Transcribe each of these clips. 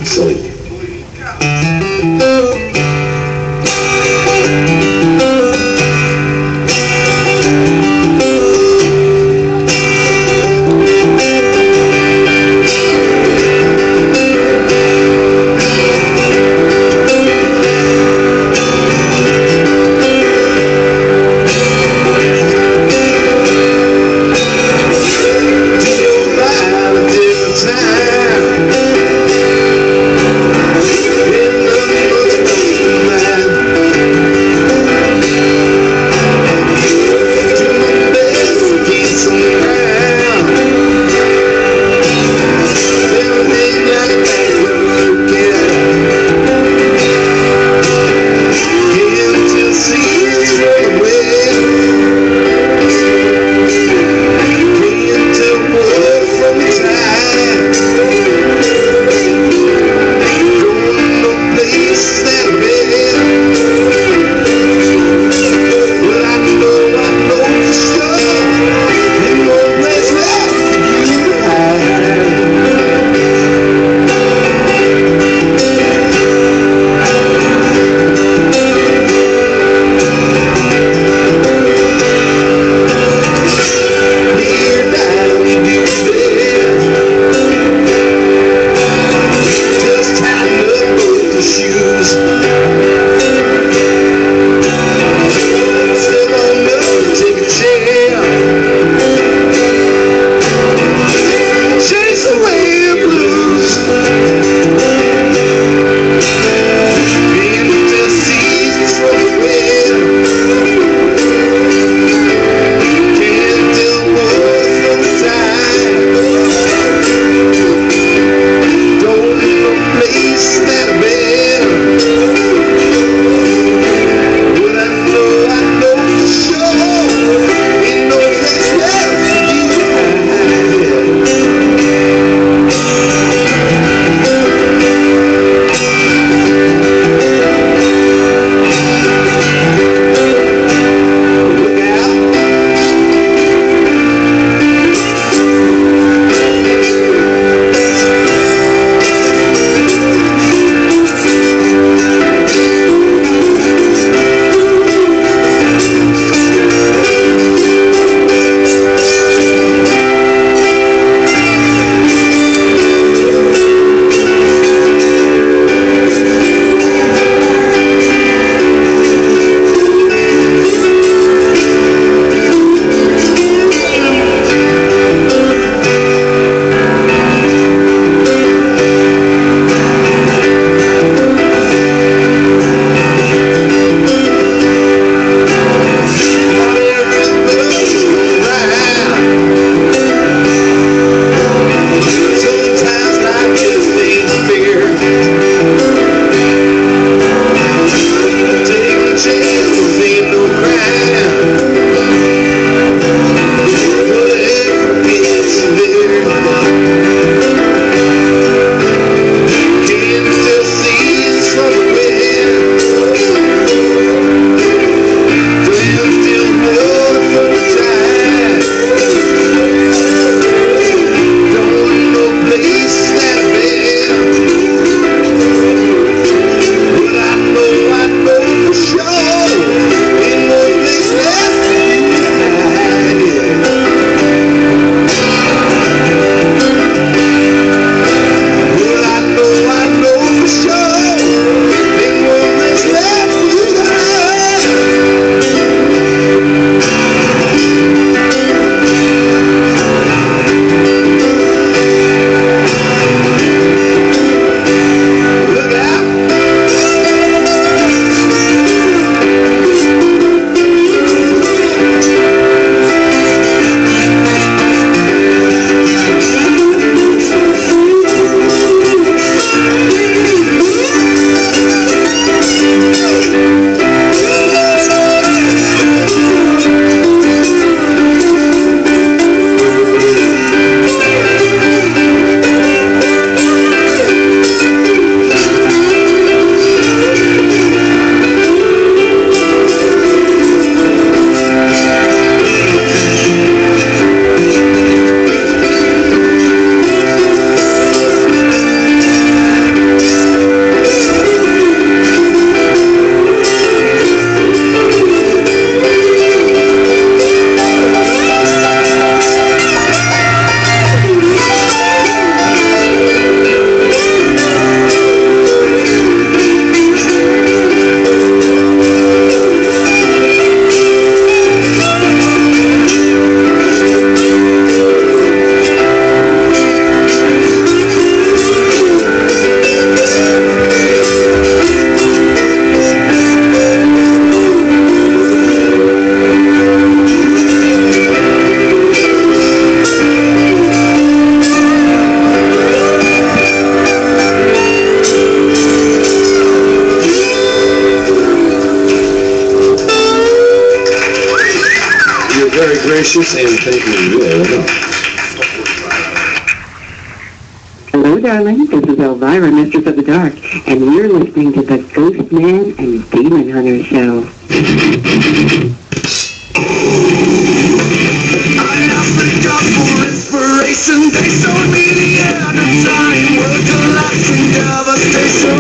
Sleep. gracious and thank you will enough. Hello, darling. This is Elvira, Mistress of the Dark, and you're listening to the Ghostman and Demon Hunter Show. I asked the God for inspiration. They showed me the end of time. World collapsing, devastation.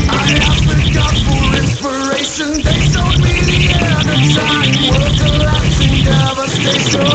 I asked the God for inspiration. They showed me the end of time. World collapsing, devastation.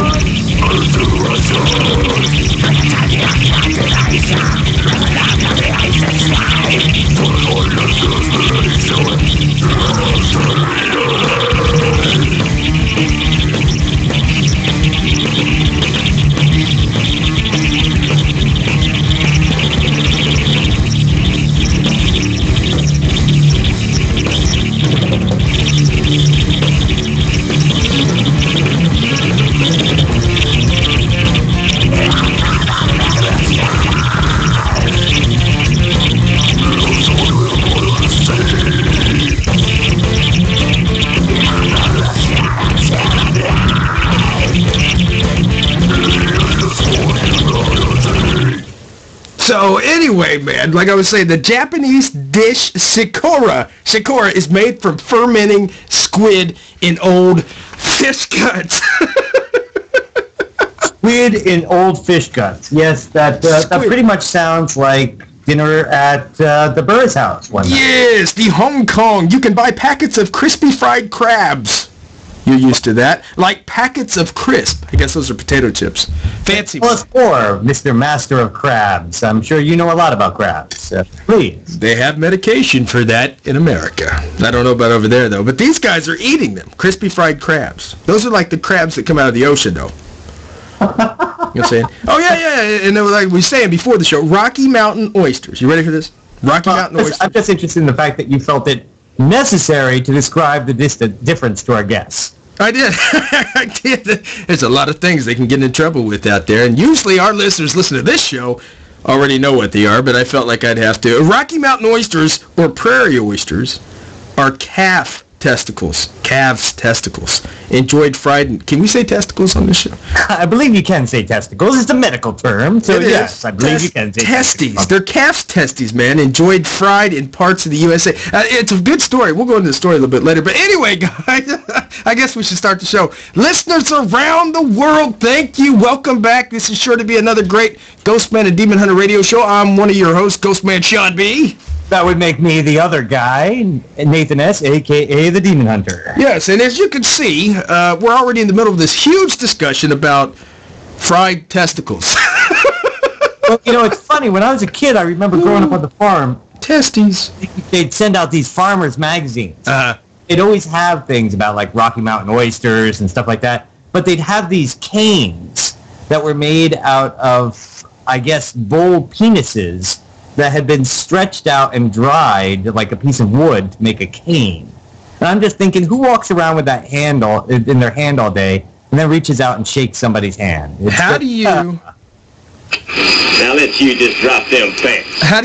So anyway, man, like I was saying, the Japanese dish shikora. Shikora is made from fermenting squid in old fish guts. Squid in old fish guts. Yes, that pretty much sounds like dinner at the Burr's house one night. Yes, the Hong Kong. You can buy packets of crispy fried crabs. You're used to that. Like packets of crisp. I guess those are potato chips. Fancy. Plus four, Mr. Master of Crabs. I'm sure you know a lot about crabs. Please. They have medication for that in America. I don't know about over there, though. But these guys are eating them. Crispy fried crabs. Those are like the crabs that come out of the ocean, though. You know what I'm saying? Oh, yeah. And they were like we were saying before the show, Rocky Mountain oysters. You ready for this? Rocky Mountain oysters. I'm just interested in the fact that you felt it necessary to describe the difference to our guests. I did. I did. There's a lot of things they can get in trouble with out there. And usually our listeners listen to this show already know what they are, but I felt like I'd have to. Rocky Mountain oysters or prairie oysters are calves' testicles. Enjoyed fried. Can we say testicles on this show? I believe you can say testicles. It's a medical term. So yes, I believe you can say testes. They're calves' testes, man. Enjoyed fried in parts of the USA. It's a good story. We'll go into the story a little bit later. But anyway, guys, I guess we should start the show. Listeners around the world, thank you. Welcome back. This is sure to be another great Ghostman and Demon Hunter radio show. I'm one of your hosts, Ghostman Sean B. That would make me the other guy, Nathan S., a.k.a. the Demon Hunter. Yes, and as you can see, we're already in the middle of this huge discussion about fried testicles. Well, you know, it's funny. When I was a kid, I remember growing up on the farm. Testes. They'd send out these farmers' magazines. They'd always have things about, like, Rocky Mountain oysters and stuff like that. But they'd have these canes that were made out of, I guess, bull penises that had been stretched out and dried like a piece of wood to make a cane. And I'm just thinking, who walks around with that handle in their hand all day and then reaches out and shakes somebody's hand? How do you... Now let you just drop them pants. How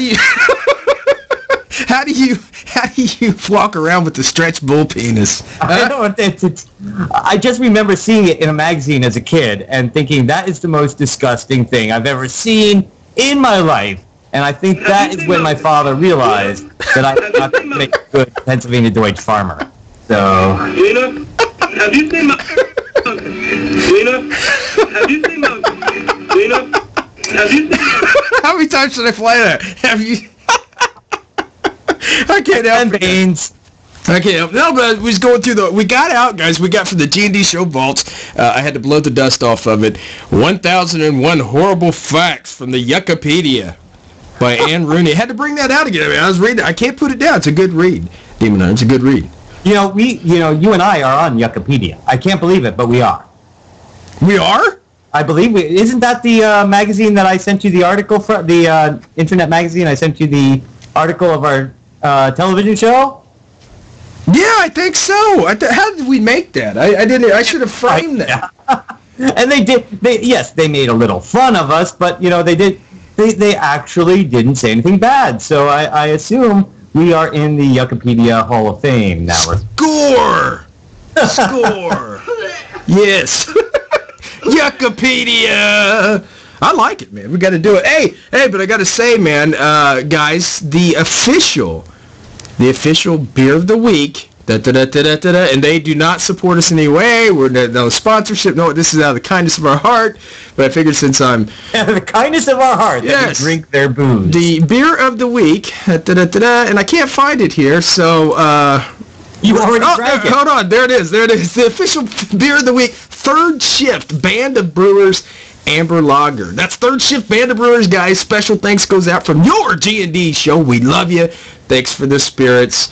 do you walk around with the stretched bull penis? I just remember seeing it in a magazine as a kid and thinking that is the most disgusting thing I've ever seen in my life. And I think that is when my father realized that I was not going to make a good Pennsylvania Deutsch farmer. So... Lena, have you seen my... Lena, have you seen my... Lena, have you seen my... How many times should I play that? Have you... I can't help it. Beans. I can't help. No, but we was going through the... We got out, guys. We got from the G&D show vaults. I had to blow the dust off of it. 1001 Horrible Facts from the Yuckipedia by Ann Rooney. I had to bring that out again. I mean, I was reading. I can't put it down. It's a good read, Demon Hunter. It's a good read. You know, you and I are on Yuckipedia. I can't believe it, but we are. We are? I believe we. Isn't that the magazine that I sent you the article for? The internet magazine I sent you the article of our television show? Yeah, I think so. How did we make that? I didn't. I should have framed that. And they did. They made a little fun of us, but you know they did they actually didn't say anything bad. So I assume we are in the Yuckipedia Hall of Fame now. Score! Score! Yes. Yuckipedia! I like it, man. We got to do it. Hey, but I got to say, man, guys, the official beer of the week, and they do not support us in any way. We're no sponsorship. No, this is out of the kindness of our heart. But I figured since I'm... the kindness of our heart, yes, that we drink their booze. The beer of the week, and I can't find it here, so... you already drank it. Hold on, there it is. The official beer of the week, Third Shift, Band of Brewers, Amber Lager. That's Third Shift, Band of Brewers, guys. Special thanks goes out from your G&D show. We love you. Thanks for the spirits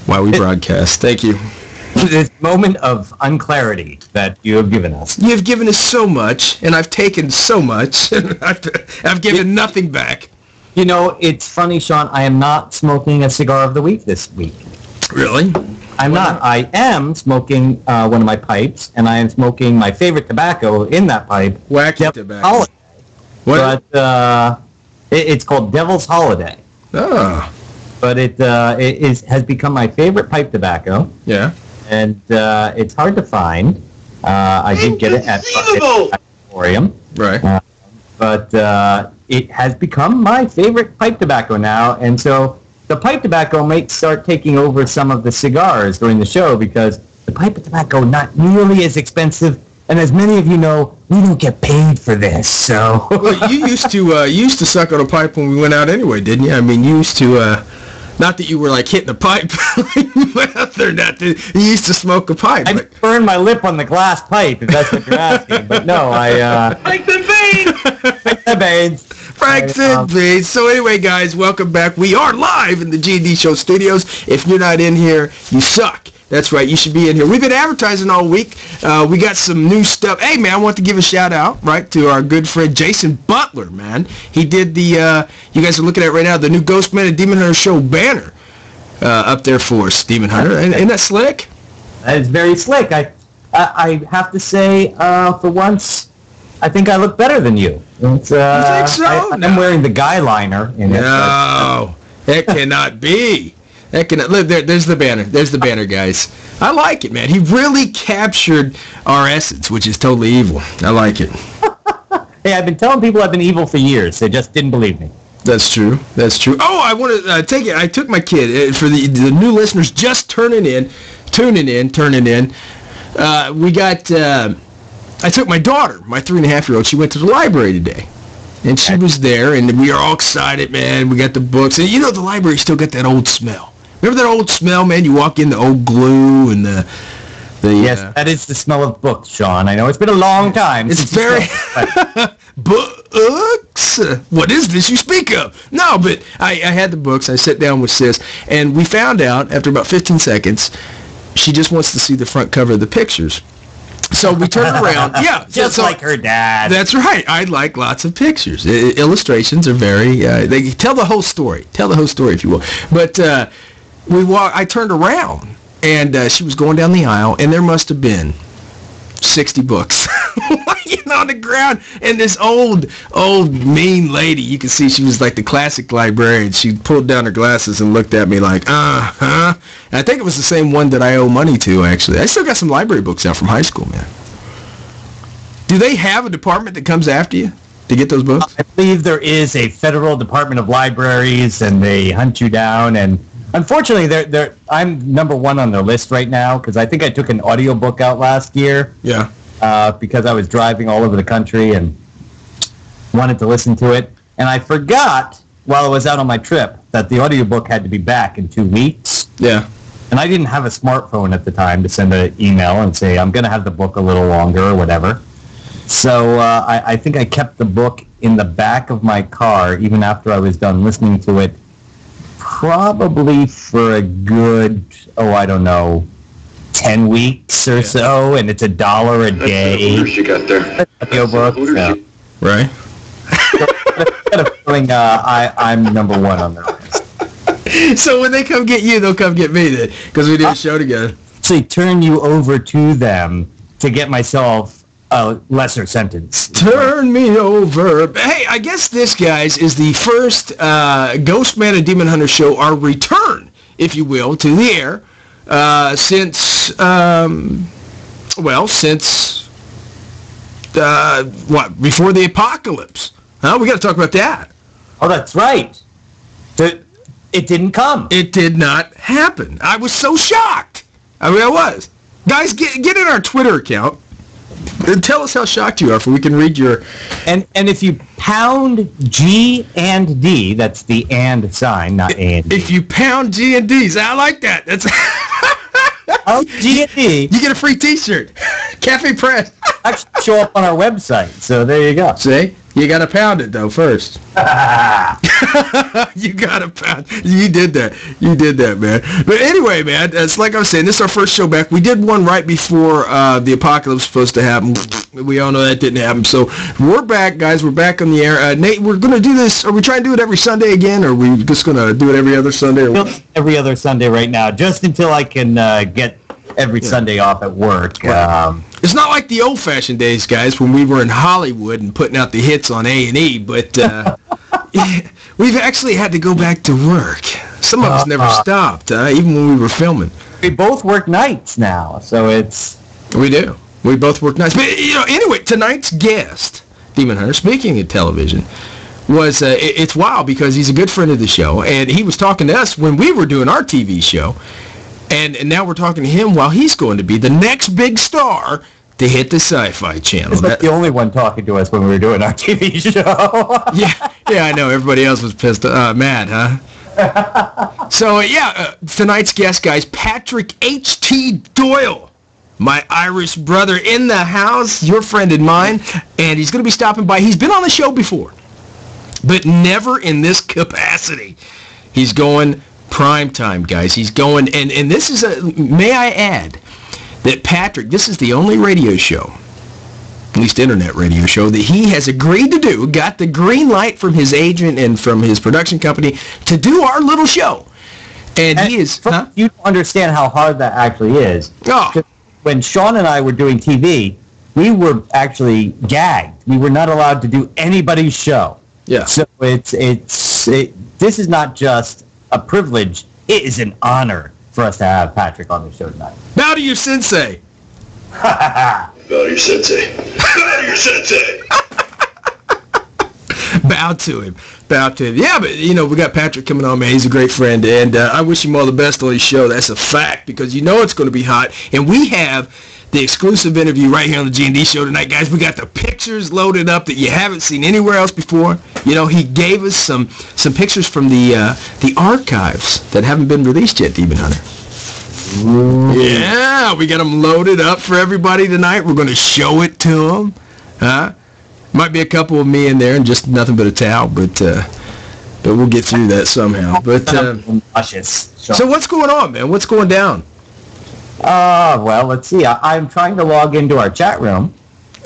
while we broadcast. Thank you. This moment of unclarity that you have given us. You have given us so much, and I've taken so much. I've given nothing back. You know, it's funny, Sean. I am not smoking a cigar of the week this week. Really? I'm not. I am smoking one of my pipes, and I am smoking my favorite tobacco in that pipe. Wacky tobacco. Holiday. What? But it's called Devil's Holiday. Oh. But it has become my favorite pipe tobacco. Yeah. And it's hard to find. I did get it at Emporium. Right. But it has become my favorite pipe tobacco now, and so the pipe tobacco may start taking over some of the cigars during the show because the pipe tobacco not nearly as expensive, and as many of you know, we don't get paid for this. So well, you used to suck on a pipe when we went out anyway, didn't you? I mean, you used to. Not that you were like hitting a pipe, you used to smoke a pipe. I burned my lip on the glass pipe, if that's what you're asking. But no, Franks and Beans! Franks and Beans. Franks and Beans. So anyway, guys, welcome back. We are live in the G&D Show studios. If you're not in here, you suck. That's right. You should be in here. We've been advertising all week. We got some new stuff. Hey, man, I want to give a shout-out, right, to our good friend Jason Butler, man. He did the, you guys are looking at right now, the new GhostMan&Demon Hunter show banner up there for us, Demon Hunter. Isn't that slick? That is very slick. I have to say, for once, I think I look better than you. It's, you think so? I'm wearing the guy liner in it. No, it cannot be. Look, there's the banner. There's the banner, guys. I like it, man. He really captured our essence, which is totally evil. I like it. Hey, I've been telling people I've been evil for years. They just didn't believe me. That's true. That's true. Oh, I want to take it. I took my kid, for the new listeners just tuning in. We got, I took my daughter, my 3.5-year-old. She went to the library today. And she was there, and we are all excited, man. We got the books. And you know, the library still got that old smell. Remember that old smell, man? You walk in, the old glue and the yes, that is the smell of books, Sean. I know it's been a long time. It's very... Books? What is this you speak of? No, but I had the books. I sat down with Sis, and we found out, after about 15 seconds, she just wants to see the front cover of the pictures. So we turned around. Yeah. Just like her dad. That's right. I like lots of pictures. Illustrations are very... they tell the whole story. Tell the whole story, if you will. But I turned around, and she was going down the aisle, and there must have been 60 books lying on the ground. And this old mean lady, you can see she was like the classic librarian. She pulled down her glasses and looked at me like, uh-huh. And I think it was the same one that I owe money to, actually. I still got some library books out from high school, man. Do they have a department that comes after you to get those books? I believe there is a federal Department of Libraries, and they hunt you down. And unfortunately, I'm number one on their list right now because I think I took an audiobook out last year. Yeah. Because I was driving all over the country and wanted to listen to it. And I forgot while I was out on my trip that the audiobook had to be back in 2 weeks. Yeah. And I didn't have a smartphone at the time to send an email and say, I'm going to have the book a little longer or whatever. So I think I kept the book in the back of my car even after I was done listening to it, probably for a good, 10 weeks or so, and it's $1 a day. That's you got there. Audiobook. So. Right. So I got a feeling I'm number one on their list. So when they come get you, they'll come get me then, because we did a show together. Actually turn you over to them to get myself lesser sentence. Turn me over. Hey, I guess this, guys, is the first Ghostman and Demon Hunter show, our return, if you will, to the air since, before the apocalypse. Huh? We got to talk about that. Oh, that's right. It didn't come. It did not happen. I was so shocked. I mean, I was. Guys, get in our Twitter account and tell us how shocked you are, so we can read your... And if you pound G and D, that's the and sign, not A and D. If you pound G and D's, I like that. That's... Oh, G and D. You get a free T-shirt. Cafe Press. Actually show up on our website, so there you go. See? You got to pound it, though, first. You got to pound. You did that. You did that, man. But anyway, man, it's like I was saying, this is our first show back. We did one right before the apocalypse was supposed to happen. We all know that didn't happen. So we're back, guys. We're back on the air. Nate, we're going to do this. Are we trying to do it every Sunday again, or are we just going to do it every other Sunday? Every other Sunday right now, just until I can get every Sunday off at work. Right. It's not like the old-fashioned days, guys, when we were in Hollywood and putting out the hits on A&E, but we've actually had to go back to work. Some of us never stopped, even when we were filming. We both work nights now, so it's... We do. We both work nights. But, anyway, tonight's guest, Demon Hunter, speaking of television, was, it's wild because he's a good friend of the show, and he was talking to us when we were doing our TV show. And now we're talking to him while he's going to be the next big star to hit the SYFy channel. He's not the only one talking to us when we were doing our TV show. yeah, I know. Everybody else was pissed, mad, huh? So, tonight's guest, guys, Patrick H.T. Doyle, my Irish brother in the house, your friend and mine, and he's going to be stopping by. He's been on the show before, but never in this capacity. He's going... prime time, guys. He's going, and this is may I add, that Patrick, this is the only radio show, at least internet radio show, that he has agreed to do, got the green light from his agent and from his production company to do our little show. And he is... You don't understand how hard that actually is. Oh. When Sean and I were doing TV, we were actually gagged. We were not allowed to do anybody's show. Yeah. So this is not just a privilege, it is an honor for us to have Patrick on the show tonight. Bow to your sensei. Bow to your sensei. Bow to your sensei. Bow to him. Bow to him. Yeah, but, we got Patrick coming on, man. He's a great friend, and I wish him all the best on his show. That's a fact, because it's going to be hot. And we have the exclusive interview right here on the G&D show tonight, guys. We got the pictures loaded up that you haven't seen anywhere else before. He gave us some pictures from the archives that haven't been released yet, Demon Hunter. Ooh. Yeah, we got them loaded up for everybody tonight. We're going to show it to them. Might be a couple of me in there and just nothing but a towel, but we'll get through that somehow. But so what's going on, man? What's going down? Well, let's see. I'm trying to log into our chat room.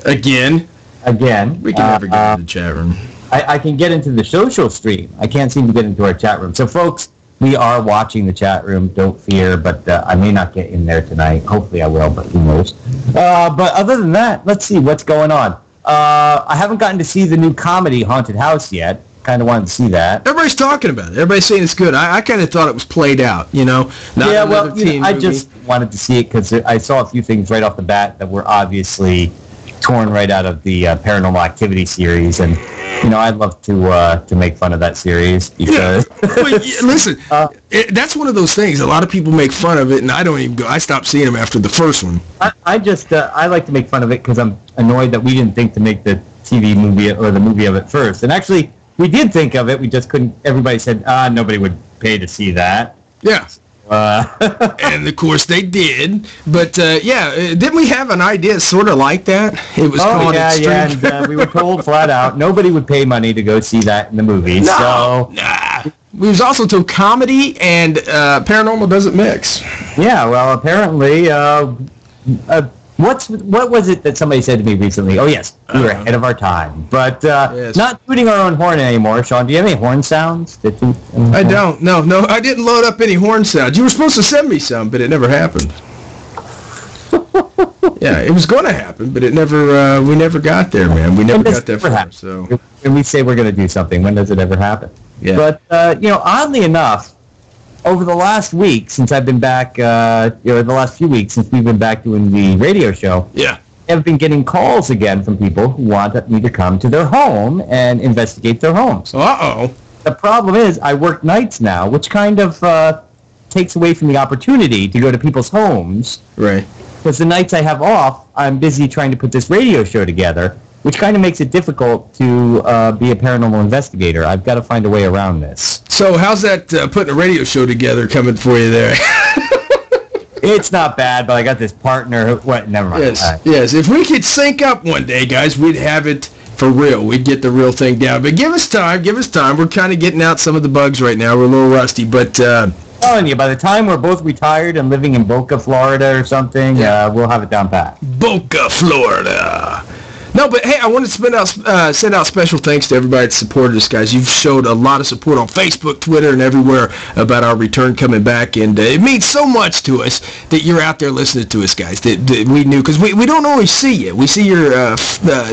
Again. We can never get into the chat room. I can get into the social stream. I can't seem to get into our chat room. So, folks, we are watching the chat room. Don't fear, but I may not get in there tonight. Hopefully I will, but who knows. But other than that, let's see what's going on. I haven't gotten to see the new comedy Haunted House yet. Kind of wanted to see that. Everybody's talking about it. Everybody's saying it's good. I kind of thought it was played out, I just wanted to see it because I saw a few things right off the bat that were obviously torn right out of the Paranormal Activity series, and I'd love to make fun of that series because. Listen, that's one of those things. A lot of people make fun of it, and I don't even go. I stopped seeing them after the first one. I like to make fun of it because I'm annoyed that we didn't think to make the TV movie or the movie of it first, and actually. We did think of it. We just couldn't. Everybody said, nobody would pay to see that. Yeah. And, of course, they did. But, didn't we have an idea sort of like that? It was called Extreme. And we were told flat out nobody would pay money to go see that in the movie. No, we was also told comedy and paranormal doesn't mix. Yeah, well, apparently... What was it that somebody said to me recently? Oh, yes, we were ahead of our time. But not tooting our own horn anymore. Sean, do you have any horn sounds? I don't. No, I didn't load up any horn sounds. You were supposed to send me some, but it never happened. Yeah, it was going to happen, but it never. We never got there, man. We never got that far. So when we say we're going to do something, when does it ever happen? Yeah. But oddly enough, over the last week since I've been back, the last few weeks since we've been back doing the radio show, yeah, I've been getting calls again from people who want me to come to their home and investigate their homes. Uh-oh. The problem is I work nights now, which kind of takes away from the opportunity to go to people's homes. Right. Because the nights I have off, I'm busy trying to put this radio show together, which kind of makes it difficult to be a paranormal investigator. I've got to find a way around this. So how's that putting a radio show together coming for you there? It's not bad, but I got this partner. Never mind. Yes, yes. If we could sync up one day, guys, we'd have it for real. We'd get the real thing down. But give us time. We're kind of getting out some of the bugs right now. We're a little rusty, but... I'm telling you, by the time we're both retired and living in Boca, Florida or something, we'll have it down pat. Boca, Florida. No, but hey, I wanted to send out special thanks to everybody that supported us, guys. You've showed a lot of support on Facebook, Twitter, and everywhere about our return coming back, and it means so much to us that you're out there listening to us, guys, that we knew, because we don't always see you. We see your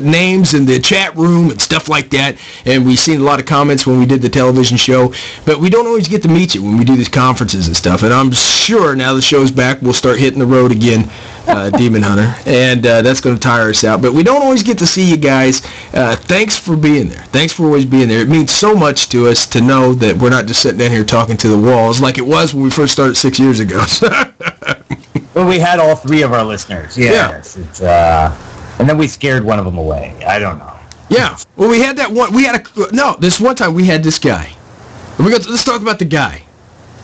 names in the chat room and stuff like that, and we've seen a lot of comments when we did the television show, but we don't always get to meet you when we do these conferences and stuff, and I'm sure now the show's back, we'll start hitting the road again, Demon Hunter, and that's going to tire us out, but we don't always get to see you guys. Thanks for being there. Thanks for always being there. It means so much to us to know that we're not just sitting down here talking to the walls like it was when we first started 6 years ago. Well, we had all three of our listeners. Yes. It's, and then we scared one of them away. I don't know. Yeah. Well, we had that one. This one time we had this guy. Let's talk about the guy.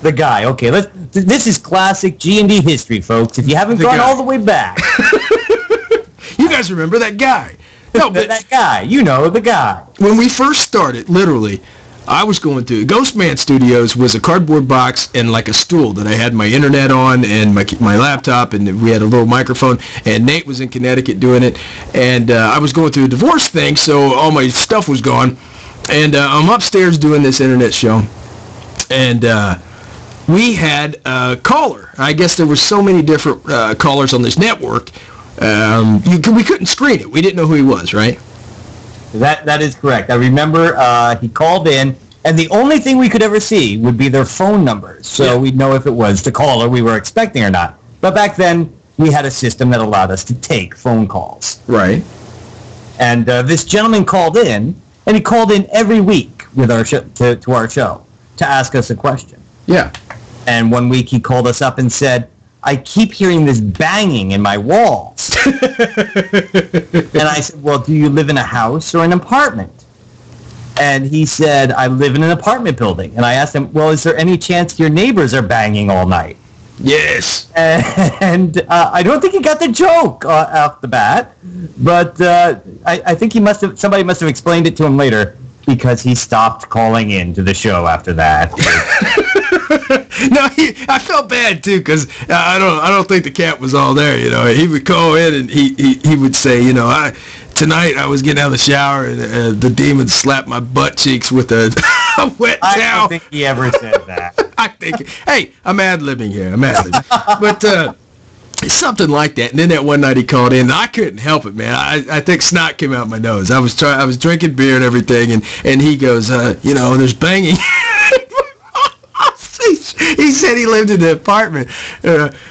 The guy. Okay. This is classic G&D history, folks. If you haven't gone all the way back. You guys remember that guy. No, but that guy. You know, the guy. When we first started, literally, I was going through GhostMan Studios was a cardboard box and like a stool that I had my internet on and my laptop, and we had a little microphone, and Nate was in Connecticut doing it, and I was going through a divorce thing, so all my stuff was gone, and I'm upstairs doing this internet show, and we had a caller. I guess there were so many different callers on this network. We couldn't screen it. We didn't know who he was, right? That is correct. I remember he called in, and the only thing we could ever see would be their phone numbers, so we'd know if it was the caller we were expecting or not. But back then, we had a system that allowed us to take phone calls. Right. And this gentleman called in, and he called in every week with our to our show to ask us a question. Yeah. And one week he called us up and said, I keep hearing this banging in my walls. And I said, well, do you live in a house or an apartment? And he said, I live in an apartment building. And I asked him, well, is there any chance your neighbors are banging all night? Yes. And I don't think he got the joke off the bat, but I think somebody must have explained it to him later, because he stopped calling in to the show after that. No, I felt bad too, because I don't think the cat was all there. You know, he would call in and he would say, you know, tonight I was getting out of the shower and the demon slapped my butt cheeks with a wet towel. I don't think he ever said that. I think, hey, I'm ad-libbing here. But something like that. And then that one night he called in, and I couldn't help it, man. I think snot came out my nose. I was drinking beer and everything, and he goes, you know, there's banging. He said he lived in the apartment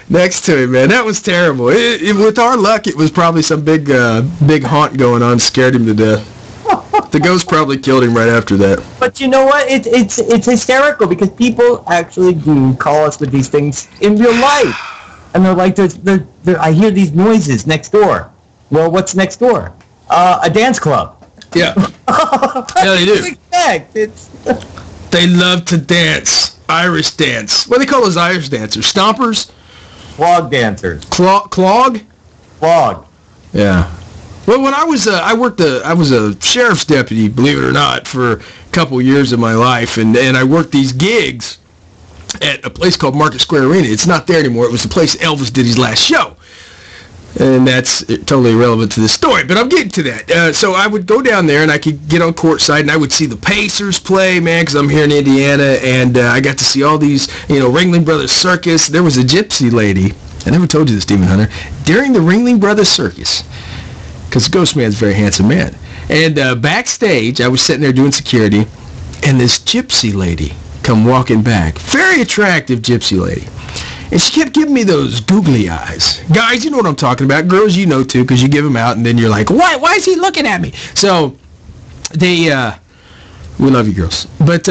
next to him, man. That was terrible. With our luck, it was probably some big haunt going on, scared him to death. The ghost probably killed him right after that. But you know what? It's hysterical, because people actually do call us with these things in real life. And they're like, I hear these noises next door. Well, what's next door? A dance club. Yeah. Yeah, they do. It's they love to dance. Irish dance. What do they call those Irish dancers? Stompers? Clog dancers. Clog? Clog. Yeah. Well, when I was I was a sheriff's deputy, believe it or not, for a couple years of my life, and I worked these gigs at a place called Market Square Arena. It's not there anymore. It was the place Elvis did his last show. And that's totally irrelevant to this story, but I'm getting to that. So I would go down there, and I could get on courtside, and I would see the Pacers play, man, because I'm here in Indiana, and I got to see all these, you know, Ringling Brothers Circus. There was a gypsy lady I never told you this, Demon Hunter. During the Ringling Brothers Circus, because Ghostman's a very handsome man, and backstage, I was sitting there doing security, and this gypsy lady come walking back. Very attractive gypsy lady. And she kept giving me those googly eyes. Guys, you know what I'm talking about. Girls, you know too, because you give them out, and then you're like, why is he looking at me? So, we love you girls. But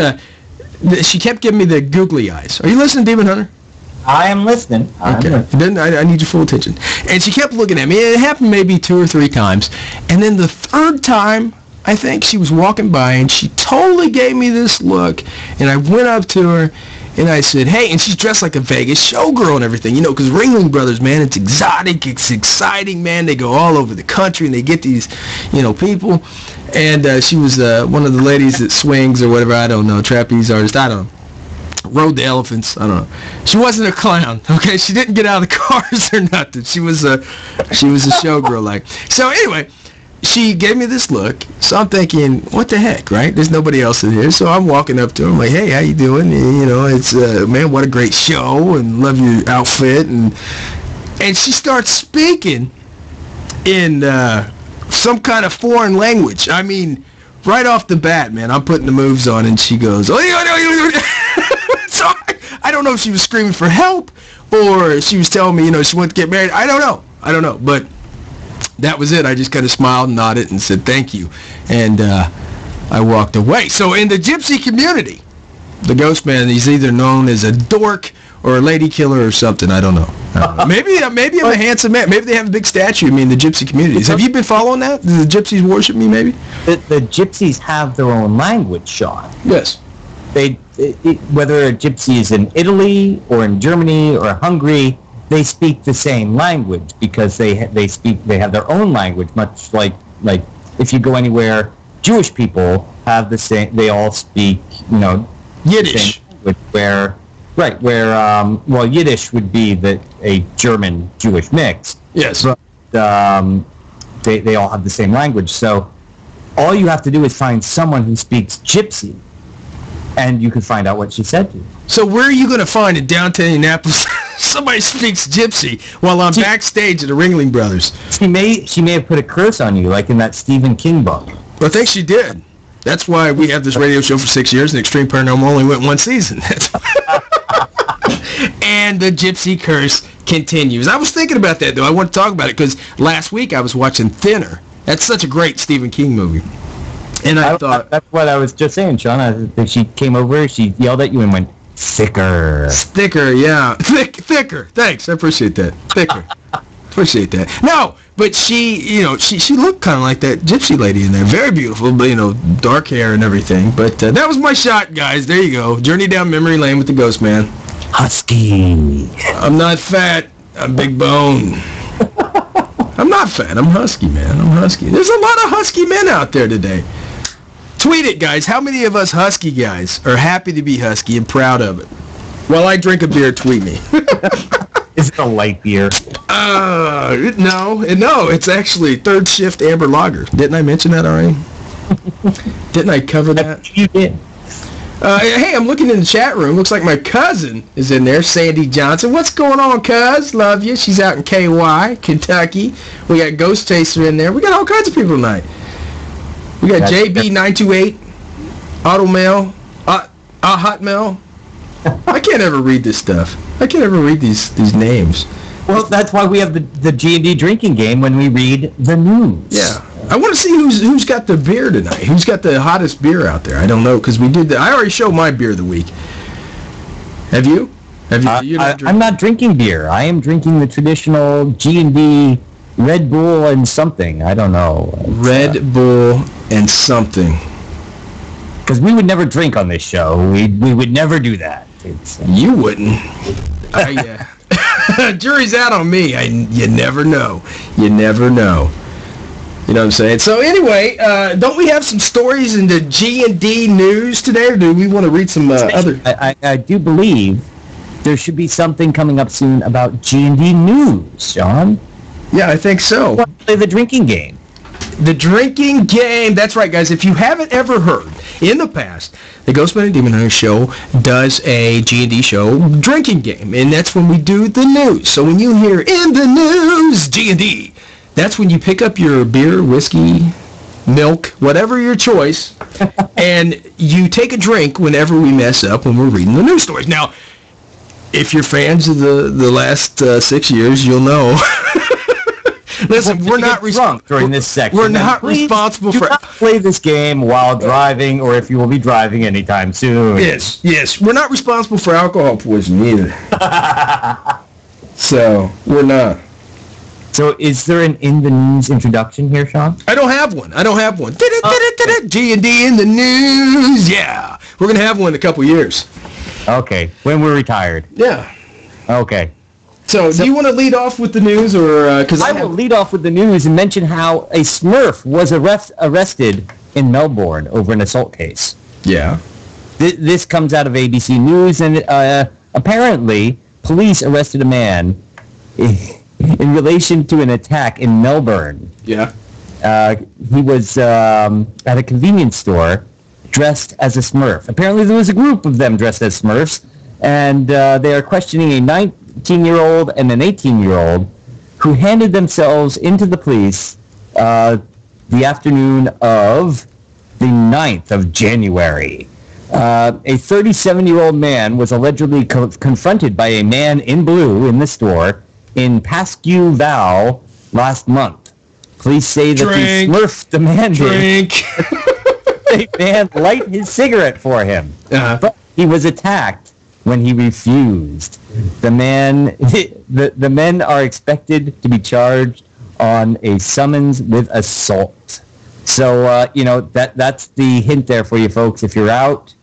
she kept giving me the googly eyes. Are you listening, Demon Hunter? I am listening. Okay. Then I need your full attention. And she kept looking at me. It happened maybe 2 or 3 times. And then the third time, I think she was walking by, and she totally gave me this look. And I went up to her, and I said, hey, and she's dressed like a Vegas showgirl and everything, you know, because Ringling Brothers, man, it's exotic, it's exciting, man. They go all over the country, and they get these, you know, people. And she was one of the ladies that swings or whatever, I don't know, trapeze artist, I don't know. Rode the elephants, I don't know. She wasn't a clown, okay? She didn't get out of the cars or nothing. She was a showgirl, like. So anyway, she gave me this look, so I'm thinking, what the heck, right? There's nobody else in here, so I'm walking up to her. I'm like, hey, how you doing? And, you know, it's, man, what a great show, and love your outfit. And she starts speaking in some kind of foreign language. I mean, right off the bat, man, I'm putting the moves on, and she goes, so I don't know if she was screaming for help, or she was telling me, you know, she wanted to get married. I don't know, but that was it. I just kind of smiled and nodded and said thank you, and I walked away. So in the gypsy community, the Ghost Man, he's either known as a dork or a lady killer or something. I don't know. Maybe I'm a handsome man. Maybe they have a big statue of me in the gypsy communities. Have you been following that? Do the gypsies worship me, maybe? The gypsies have their own language, Sean. Yes. Whether a gypsy is in Italy or in Germany or Hungary, they speak the same language because they have their own language. Much like if you go anywhere, Jewish people have the same. They all speak, you know, Yiddish. Where Yiddish would be a German Jewish mix. Yes. But they all have the same language. So all you have to do is find someone who speaks gypsy, and you can find out what she said to you. So where are you going to find in downtown Indianapolis somebody speaks gypsy while I'm backstage at the Ringling Brothers? She may have put a curse on you, like in that Stephen King book. Well, I think she did. That's why we have this radio show for 6 years, and Extreme Paranormal only went 1 season. And the gypsy curse continues. I was thinking about that, though. I want to talk about it because last week I was watching Thinner. That's such a great Stephen King movie. And I thought... That's what I was just saying, Sean. She came over, she yelled at you and went, thicker. Thicker, yeah. Thicker. Thanks. I appreciate that. Thicker. Appreciate that. No, but she looked kind of like that gypsy lady in there. Very beautiful, but, you know, dark hair and everything. But that was my shot, guys. There you go. Journey down memory lane with the Ghost Man. Husky. I'm not fat. I'm big bone. I'm not fat. I'm husky, man. I'm husky. There's a lot of husky men out there today. Tweet it, guys. How many of us husky guys are happy to be husky and proud of it? While I drink a beer, tweet me. Is it a light beer? No. It's actually third shift amber lager. Didn't I mention that already? Didn't I cover that? You did. Hey, I'm looking in the chat room. Looks like my cousin is in there, Sandy Johnson. What's going on, cuz? Love you. She's out in KY, Kentucky. We got Ghost Chaser in there. We got all kinds of people tonight. We got JB928, Automail, Hotmail. I can't ever read this stuff. I can't ever read these names. Well, that's why we have the G&D drinking game when we read the news. Yeah. I want to see who's got the beer tonight. Who's got the hottest beer out there? I don't know, because we did that. I already showed my beer of the week. Have you? I'm not drinking beer. I am drinking the traditional G&D Red Bull and something. I don't know. Red Bull and something. Because we would never drink on this show. We would never do that. You wouldn't. Jury's out on me. You never know. You never know. You know what I'm saying? So anyway, don't we have some stories in the G&D news today, or do we want to read some other? I do believe there should be something coming up soon about G&D news, Sean. Yeah, I think so. Play the drinking game. The drinking game. That's right, guys. If you haven't ever heard, in the past, the Ghostman and Demon Hunter show does a G&D show drinking game, and that's when we do the news. So when you hear in the news G&D, that's when you pick up your beer, whiskey, milk, whatever your choice, and you take a drink whenever we mess up when we're reading the news stories. Now, if you're fans of the last 6 years, you'll know. Listen, we're not drunk during this section. We're not responsible for. Do not play this game while driving, or if you will be driving anytime soon. Yes. We're not responsible for alcohol poisoning either. So we're not. So is there an in the news introduction here, Sean? I don't have one. G&D in the news. Yeah, we're gonna have one in a couple years. Okay, when we're retired. Yeah. Okay. So do you want to lead off with the news, or because I will lead off with the news and mention how a Smurf was arrested in Melbourne over an assault case. Yeah. This comes out of ABC News, and apparently police arrested a man in relation to an attack in Melbourne. Yeah. He was at a convenience store dressed as a Smurf. Apparently there was a group of them dressed as Smurfs, and they are questioning a 19-year-old and an 18-year-old who handed themselves into the police the afternoon of the 9th of January. A 37-year-old man was allegedly confronted by a man in blue in the store in Pascoe Val last month. Police say that the Smurf demanded a man light his cigarette for him. But he was attacked when he refused. The men are expected to be charged on a summons with assault. So that's the hint there for you folks. If you're out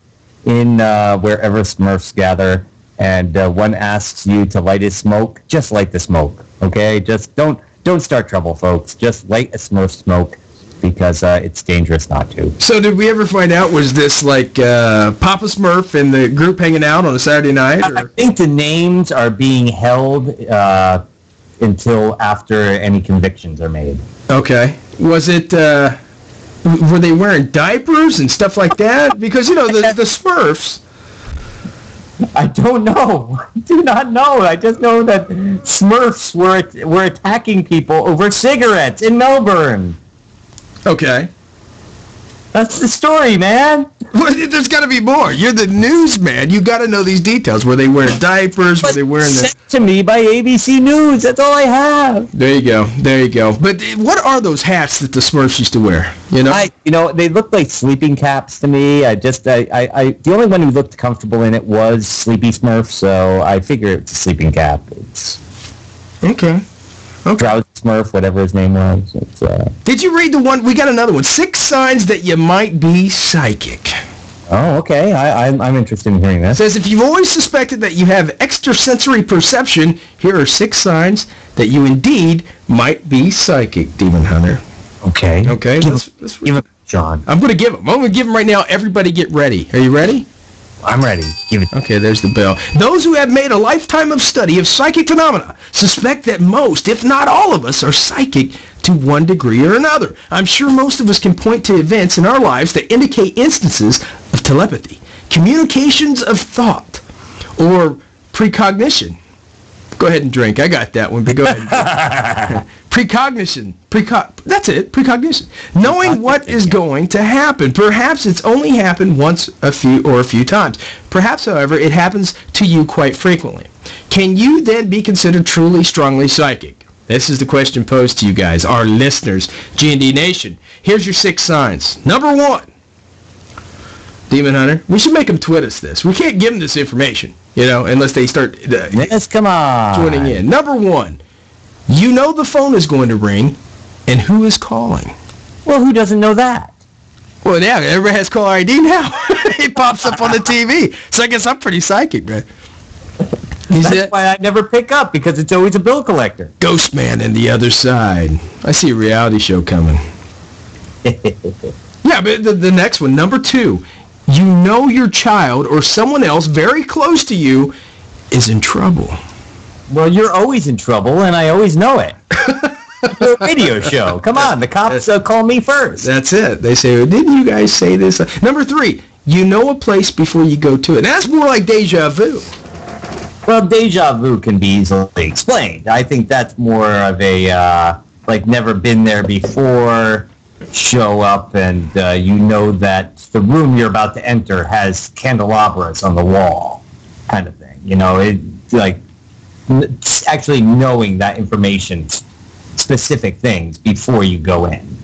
in wherever Smurfs gather and one asks you to light a smoke, just light the smoke. Okay, just don't start trouble, folks. Just light a Smurf smoke, because it's dangerous not to. So did we ever find out, was this like Papa Smurf and the group hanging out on a Saturday night? Or? I think the names are being held until after any convictions are made. Okay. Was it, were they wearing diapers and stuff like that? Because, the Smurfs... I don't know. I do not know. I just know that Smurfs were attacking people over cigarettes in Melbourne. Okay. That's the story, man. Well, there's got to be more. You're the newsman. You got to know these details. Were they wearing diapers? Were they wearing sent to me by ABC News. That's all I have. There you go. But what are those hats that the Smurfs used to wear? They look like sleeping caps to me. The only one who looked comfortable in it was Sleepy Smurf, so I figure it's a sleeping cap. It's okay. Drowsy Smurf, whatever his name was. Did you read the one? We got another one. 6 signs that you might be psychic. Oh, okay. I'm interested in hearing that. It says, if you've always suspected that you have extrasensory perception, here are 6 signs that you indeed might be psychic, Demon Hunter. Okay. Let's give him, John. I'm going to give them. I'm going to give them right now. Everybody get ready. Are you ready? I'm ready. Give it. Okay, there's the bell. Those who have made a lifetime of study of psychic phenomena suspect that most, if not all of us, are psychic to one degree or another. I'm sure most of us can point to events in our lives that indicate instances of telepathy, communications of thought, or precognition. Go ahead and drink. I got that one, but go ahead and drink. Precognition. That's it. Precognition. Knowing what is going to happen. Perhaps it's only happened once, a few times. Perhaps, however, it happens to you quite frequently. Can you then be considered truly, strongly psychic? This is the question posed to you guys, our listeners, G&D Nation. Here's your 6 signs. Number 1. Demon Hunter, we should make them tweet us this. We can't give them this information, unless they start come on. Joining in. Number 1, you know the phone is going to ring, and who is calling? Well, who doesn't know that? Well, yeah, everybody has caller ID now. It pops up on the TV. So I guess I'm pretty psychic, man. That's why I never pick up, because it's always a bill collector. Ghostman and the Other Side. I see a reality show coming. Yeah, but the next one, number 2. You know your child or someone else very close to you is in trouble. Well, you're always in trouble, and I always know it. a radio show. Come on, the cops call me first. That's it. They say, didn't you guys say this? Number 3, you know a place before you go to it. That's more like deja vu. Well, deja vu can be easily explained. I think that's more of a, like, never been there before, show up, and you know that the room you're about to enter has candelabras on the wall, kind of thing. You know, it's like actually knowing that information, specific things, before you go in.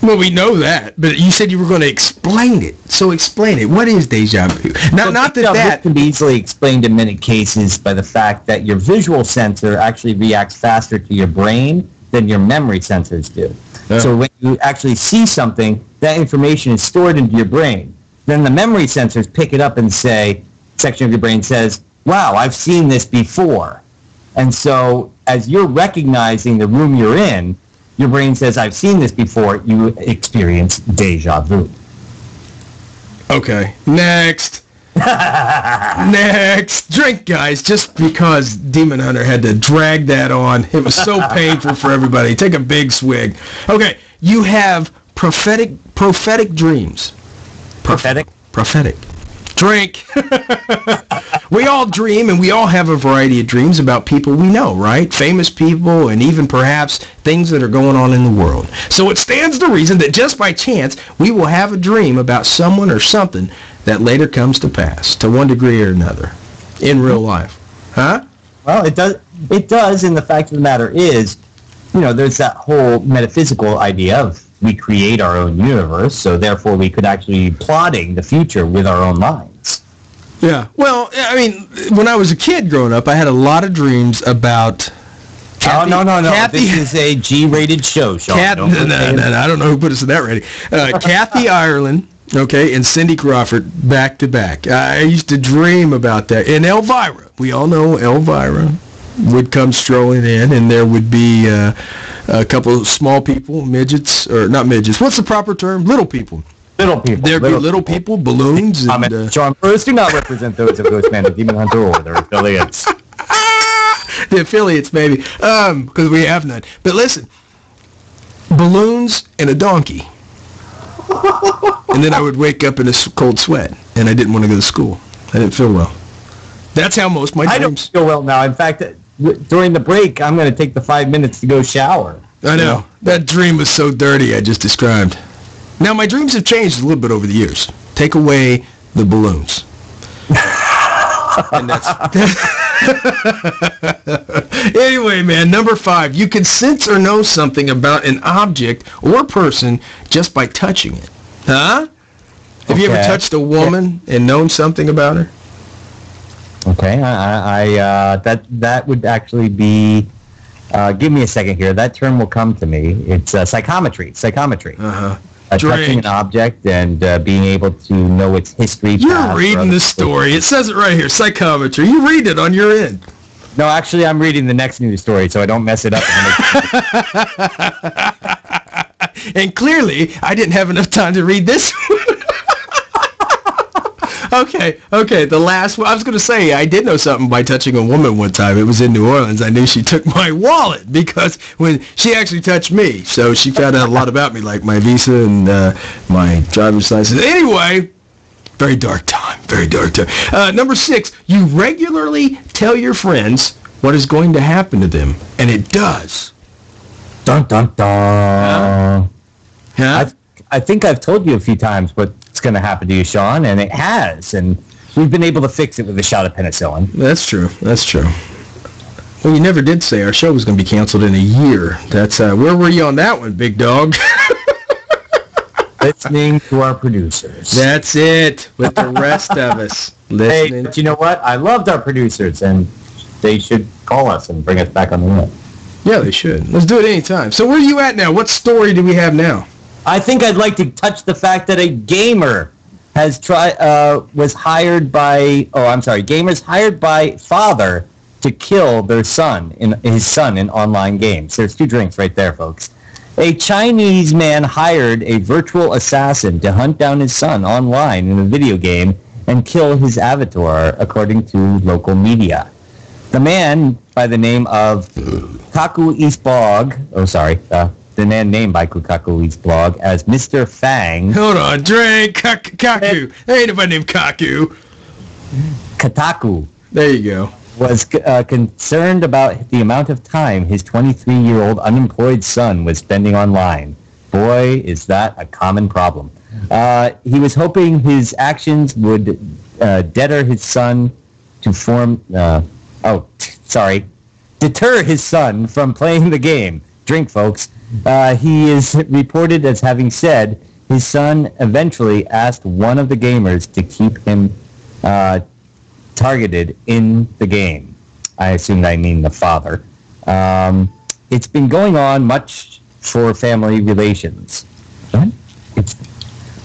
Well, we know that, but you said you were going to explain it. So explain it. What is deja vu? Not that can be easily explained in many cases by the fact that your visual sensor actually reacts faster to your brain than your memory sensors do. Yeah. So when you actually see something, that information is stored into your brain. Then the memory sensors pick it up and say, section of your brain says, wow, I've seen this before. And so as you're recognizing the room you're in, your brain says, I've seen this before. You experience deja vu. Okay. Next. Next. Drink, guys, just because Demon Hunter had to drag that on. It was so painful for everybody. Take a big swig. Okay. You have prophetic dreams. Prophetic? Drink. We all dream, and we all have a variety of dreams about people we know, right? Famous people, and even perhaps things that are going on in the world. So it stands to reason that just by chance, we will have a dream about someone or something that later comes to pass, to one degree or another, in real life. Huh? Well, it does, and the fact of the matter is, you know, there's that whole metaphysical idea of we create our own universe, so therefore we could actually be plotting the future with our own minds. Yeah. Well, I mean, when I was a kid growing up, I had a lot of dreams about Kathy, no. Kathy, this is a G-rated show, Sean. No, I don't know who put us in that rating. Kathy Ireland, okay, and Cindy Crawford back to back. I used to dream about that. And Elvira. We all know Elvira would come strolling in, and there would be a couple of small people, midgets, or not midgets. What's the proper term? Little people. Little people. There'd be little people, balloons. And, Sean, first do not represent those of GhostMan and Demon Hunter or their affiliates. The affiliates, maybe, because we have none. But listen, balloons and a donkey. And then I would wake up in a cold sweat, and I didn't want to go to school. I didn't feel well. That's how most of my dreams... I don't feel well now. In fact, during the break, I'm going to take the 5 minutes to go shower. I know. That dream was so dirty I just described. Now, my dreams have changed a little bit over the years. Take away the balloons. And that's... Anyway, man, number 5. You can sense or know something about an object or person just by touching it. Huh? Have you ever touched a woman and known something about her? Okay, that would actually be... give me a second here. That term will come to me. It's psychometry. Uh-huh. Touching an object and being able to know its history. You're reading the story. It says it right here, psychometry. You read it on your end. No, actually, I'm reading the next news story, so I don't mess it up. And clearly, I didn't have enough time to read this. Okay, the last one. I was going to say, I did know something by touching a woman one time. It was in New Orleans. I knew she took my wallet because when she actually touched me. So she found out a lot about me, like my visa and my driver's license. Anyway, very dark time. Number 6, you regularly tell your friends what is going to happen to them. And it does. Dun, dun, dun. Huh? I think I've told you a few times what's going to happen to you, Sean, and it has. And we've been able to fix it with a shot of penicillin. That's true. Well, you never did say our show was going to be canceled in a year. That's where were you on that one, big dog? Listening to our producers. That's it, with the rest of us. Listening. Hey, but you know what? I loved our producers, and they should call us and bring us back on the air. Yeah, they should. Let's do it anytime. So where are you at now? What story do we have now? I think I'd like to touch the fact that a gamer was hired by... gamers hired by father to kill his son in online games. There's 2 drinks right there, folks. A Chinese man hired a virtual assassin to hunt down his son online in a video game and kill his avatar, according to local media. The man by the name of Kaku East Blog. Oh, sorry. The man named by Kaku East Blog as Mr. Fang. Hold on, drink. Kaku. There ain't nobody named Kaku. Kataku. There you go. Was concerned about the amount of time his 23-year-old unemployed son was spending online. Boy, is that a common problem. He was hoping his actions would deter his son to deter his son from playing the game. Drink, folks. He is reported as having said his son eventually asked one of the gamers to keep him targeted in the game. I assume I mean the father. It's been going on much for family relations. What?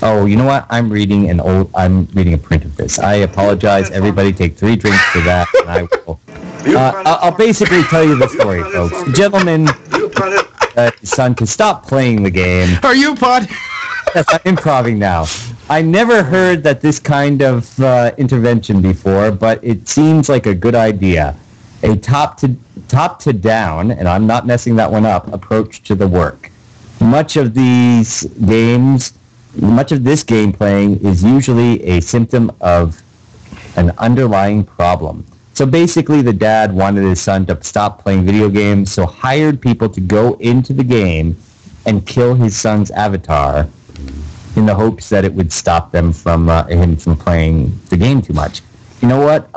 Oh, you know what? I'm reading a print of this. I apologize. Everybody take 3 drinks for that, and I will. I'll basically tell you the story, folks. The gentleman his son to stop playing the game. Are you a pod? Yes, I'm improving now. I never heard that this kind of intervention before, but it seems like a good idea. A top to down, and I'm not messing that one up, approach to the work. Much of this game playing is usually a symptom of an underlying problem. So basically, the dad wanted his son to stop playing video games, so hired people to go into the game and kill his son's avatar in the hopes that it would stop them from him from playing the game too much. You know what?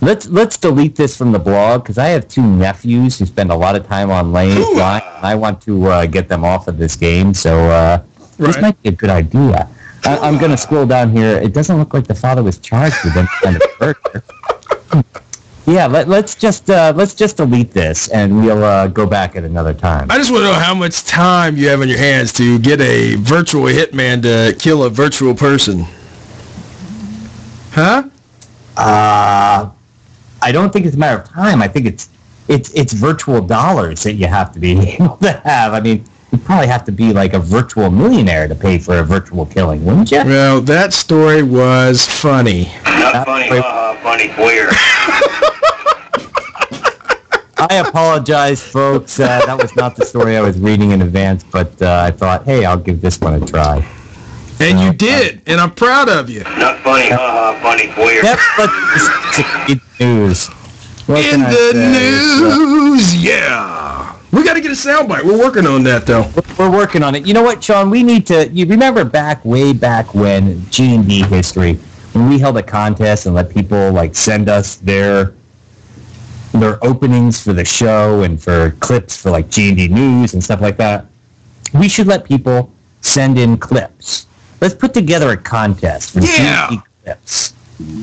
Let's delete this from the blog because I have 2 nephews who spend a lot of time online. And I want to get them off of this game, so this might be a good idea. I'm going to scroll down here. It doesn't look like the father was charged with any kind of murder. Yeah, let's just delete this, and we'll go back at another time. I just want to know how much time you have on your hands to get a virtual hitman to kill a virtual person. Huh? I don't think it's a matter of time. I think it's virtual dollars that you have to be able to have. I mean, you probably have to be like a virtual millionaire to pay for a virtual killing, wouldn't you? Well, that story was funny. Not funny, funny queer. I apologize, folks. That was not the story I was reading in advance, but I thought, hey, I'll give this one a try. And you did, and I'm proud of you. Not funny, funny queer. Yep, let's news. In the news, yeah. We got to get a soundbite. We're working on that, though. We're working on it. You know what, Sean? We need to. You remember way back when G&D history, when we held a contest and let people like send us their openings for the show and for clips for like G&D news and stuff like that. We should let people send in clips. Let's put together a contest for G&D clips,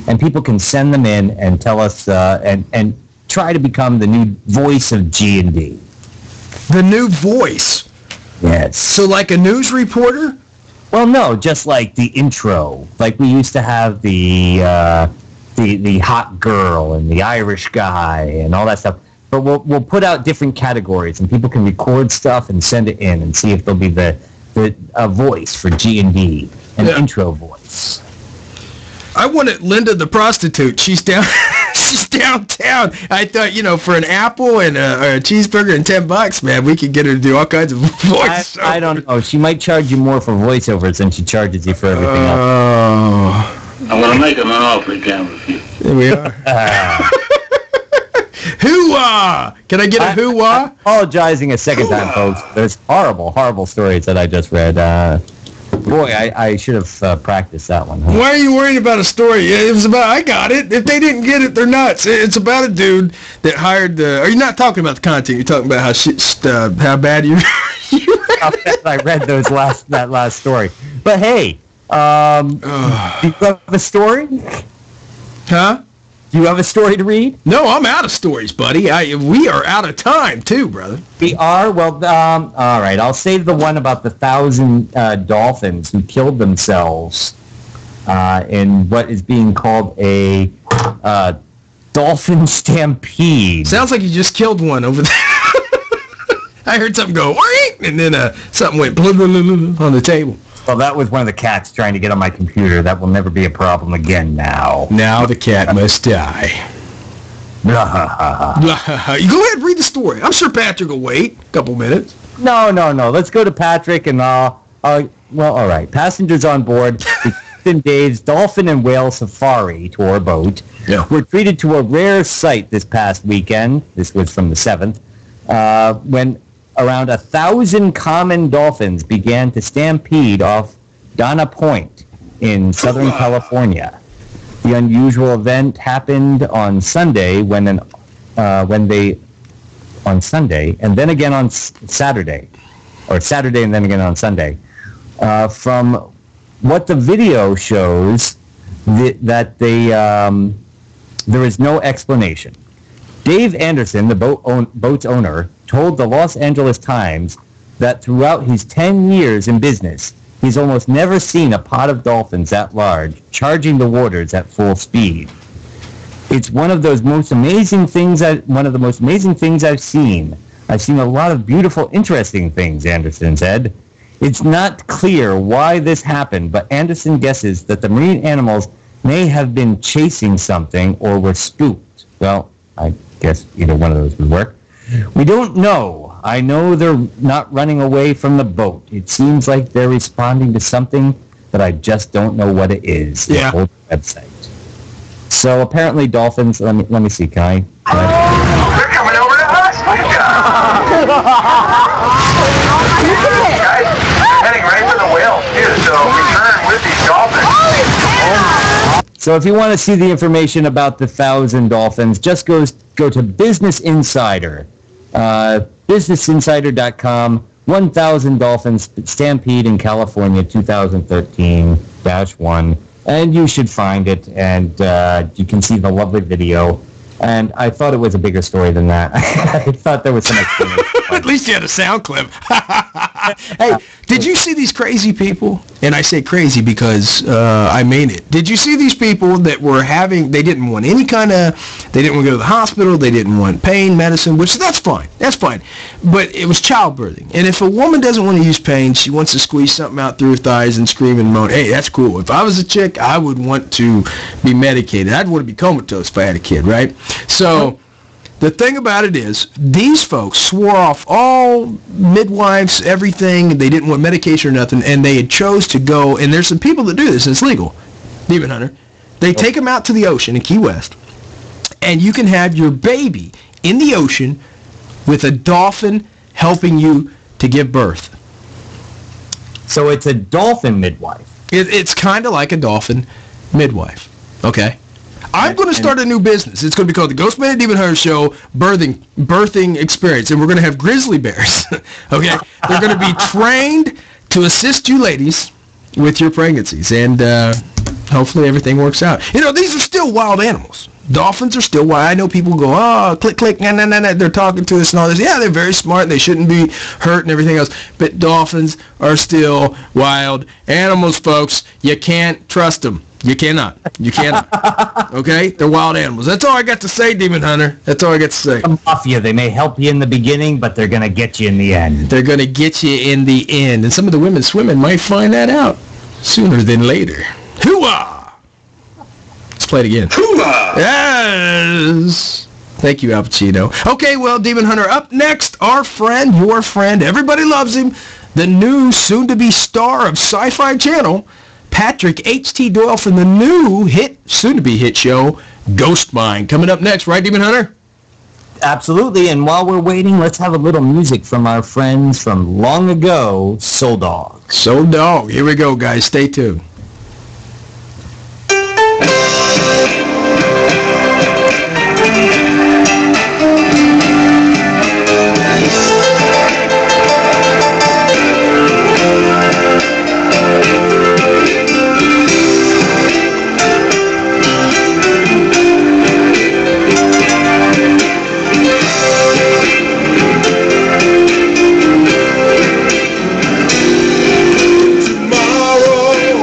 and people can send them in and tell us and try to become the new voice of G&D. The new voice? Yes. So like a news reporter? Well, no, just like the intro. Like we used to have the hot girl and the Irish guy and all that stuff. But we'll put out different categories, and people can record stuff and send it in and see if there'll be a voice for G&D, an intro voice. I wanted Linda the prostitute. She's downtown. I thought, for an apple and a cheeseburger and $10, man, we could get her to do all kinds of voiceovers. I don't know. She might charge you more for voiceovers than she charges you for everything else. I'm going to make him an offer again with you. There we are. Hoo-wah! Can I get a hoo-wah? I'm apologizing a second time, folks. There's horrible stories that I just read. Boy, I should have practiced that one. Huh? Why are you worried about a story? It was about, I got it. If they didn't get it, they're nuts. It's about a dude that hired are you not talking about the content? You're talking about how bad you How bad I read that last story. But hey, do you have a story? Huh? Do you have a story to read? No, I'm out of stories, buddy. We are out of time, too, brother. We are? Well, all right. I'll save the one about the 1,000 dolphins who killed themselves in what is being called a dolphin stampede. Sounds like you just killed one over there. I heard something go, and then something went on the table. Well, that was one of the cats trying to get on my computer. That will never be a problem again now. Now the cat must die. You go ahead, read the story. I'm sure Patrick will wait a couple minutes. No. Let's go to Patrick and well, all right. Passengers on board the Captain Dave's Dolphin and Whale Safari tour boat were treated to a rare sight this past weekend. This was from the 7th, when around 1,000 common dolphins began to stampede off Dana Point in Southern California. The unusual event happened on Sunday on Sunday and then again on Saturday, or Saturday and then again on Sunday. From what the video shows, that there is no explanation. Dave Anderson, the boat's owner, told the Los Angeles Times that throughout his 10 years in business, he's almost never seen a pod of dolphins that large charging the waters at full speed. It's one of the most amazing things I've seen. I've seen a lot of beautiful, interesting things, Anderson said. It's not clear why this happened, but Anderson guesses that the marine animals may have been chasing something or were spooked. Well, I guess either one of those would work. We don't know. I know they're not running away from the boat. It seems like they're responding to something, but I just don't know what it is. The whole website. So apparently dolphins, let me see, can I They're coming over to us. Guys, heading right for the whales too, so return with these dolphins. So if you want to see the information about the 1,000 dolphins, just go to Business Insider. BusinessInsider.com, 1,000 dolphins stampede in California 2013-1, and you should find it, and you can see the lovely video. And I thought it was a bigger story than that. I thought there was some explanation. At least you had a sound clip. Hey, did you see these crazy people? And I say crazy because I mean it. Did you see these people that were they didn't want any kind of, they didn't want to go to the hospital, they didn't want pain medicine, which that's fine. But it was childbirthing. And if a woman doesn't want to use pain, she wants to squeeze something out through her thighs and scream and moan, hey, that's cool. If I was a chick, I would want to be medicated. I'd want to be comatose if I had a kid, right? So the thing about it is, these folks swore off all midwives, everything. They didn't want medication or nothing, and they had chose to go, and there's some people that do this, and it's legal, Demon Hunter. They take them out to the ocean in Key West, and you can have your baby in the ocean with a dolphin helping you to give birth. So it's a dolphin midwife. It's kind of like a dolphin midwife, okay? I'm going to start a new business. It's going to be called the GhostMan&Demon Hunter Show Birthing Experience, and we're going to have grizzly bears, okay? They're going to be trained to assist you ladies with your pregnancies, and hopefully everything works out. You know, these are still wild animals. Dolphins are still wild. I know people go, oh, click, nah, they're talking to us and all this. Yeah, they're very smart. They shouldn't be hurt and everything else. But dolphins are still wild animals, folks. You can't trust them. You cannot. Okay? They're wild animals. That's all I got to say, Demon Hunter. That's all I got to say. The mafia, they may help you in the beginning, but they're going to get you in the end. They're going to get you in the end. And some of the women swimming might find that out sooner than later. Hoo-ah! Let's play it again. Hoo-ah! Yes! Thank you, Al Pacino. Okay, well, Demon Hunter, up next, our friend, your friend, everybody loves him, the new soon-to-be star of SYFy Channel, Patrick H.T. Doyle from the new soon-to-be hit show, Ghost Mine. Coming up next, right, Demon Hunter? Absolutely, and while we're waiting, let's have a little music from our friends from long ago, Soul Dog. Soul Dog. Here we go, guys. Stay tuned. Tomorrow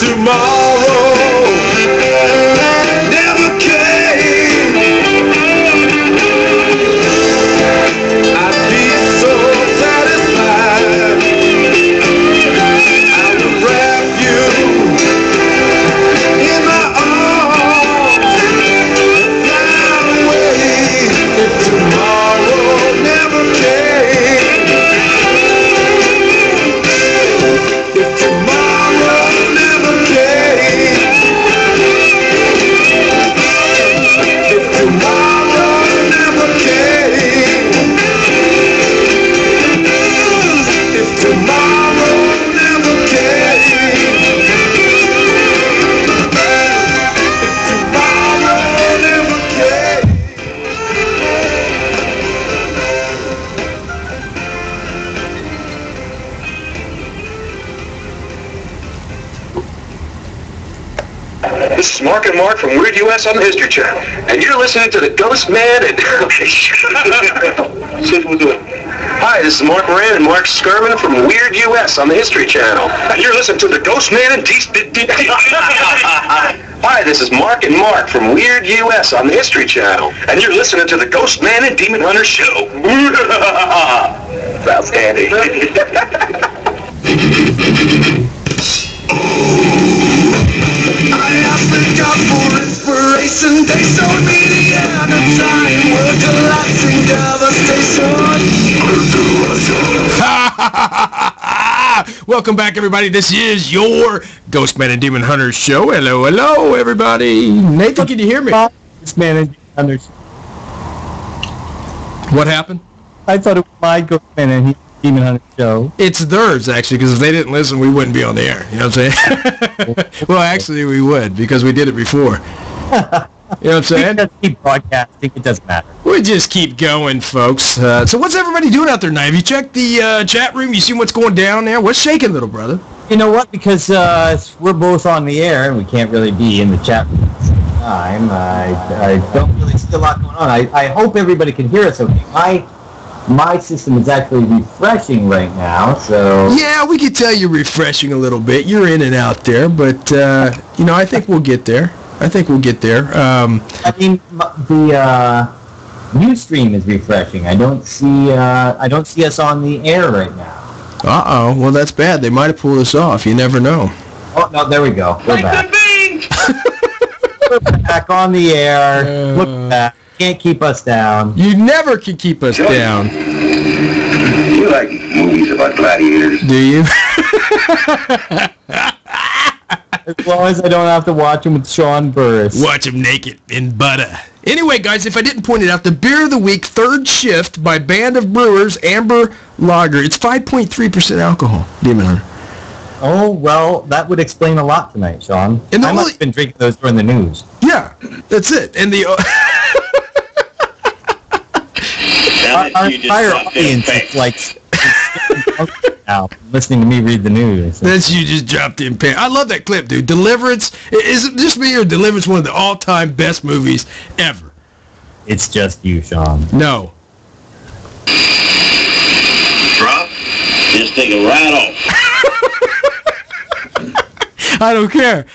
tomorrow never came, I'd be so satisfied. I would wrap you in my arms and fly away if tomorrow never came. If tomorrow never came. If tomorrow never came. If tomorrow never came. If tomorrow never came. This is Mark and Mark from Weird US on the History Channel, and you're listening to the Ghost Man and... We'll do it. Hi, this is Mark Moran and Mark Skirman from Weird US on the History Channel, and you're listening to the Ghost Man and Hi, this is Mark and Mark from Weird US on the History Channel, and you're listening to the Ghost Man and Demon Hunter Show. Outstanding. I asked the God for inspiration. They showed me the end of time. We're collapsing devastation. Welcome back, everybody. This is your Ghostman and Demon Hunters show. Hello, hello, everybody. Nathan, can you hear me? Ghostman and Demon Hunters. What happened? I thought it was my Ghostman and Demon Hunters show. It's theirs, actually, because if they didn't listen, we wouldn't be on the air. You know what I'm saying? Well, actually, we would, because we did it before. You know what I'm saying? We just keep broadcasting. It doesn't matter. We just keep going, folks. So what's everybody doing out there tonight? Have you checked the chat room? You seen what's going down there? What's shaking, little brother? You know what? Because we're both on the air, and we can't really be in the chat room at the same time. I don't really see a lot going on. I hope everybody can hear us okay. My system is actually refreshing right now, so... Yeah, we could tell you're refreshing a little bit. You're in and out there, but, you know, I think we'll get there. I mean, the Ustream is refreshing. I don't see us on the air right now. Uh-oh. Well, that's bad. They might have pulled us off. You never know. Oh, no, there we go. We're back. We're back on the air. Look at that. Can't keep us down. You never can keep us down. You like movies about gladiators? Do you? As long as I don't have to watch them with Sean Burris. Watch him naked in butter. Anyway, guys, if I didn't point it out, the Beer of the Week, Third Shift by Band of Brewers, Amber Lager. It's 5.3% alcohol, Demon Hunter. Oh, well, that would explain a lot tonight, Sean. And I must have been drinking those during the news. Yeah, that's it. And the... Our entire audience is like now listening to me read the news. That's you just dropped in pen. I love that clip, dude. Deliverance. Is it just me or Deliverance one of the all-time best movies ever? It's just you, Sean. No. Drop. Just take it right off. I don't care,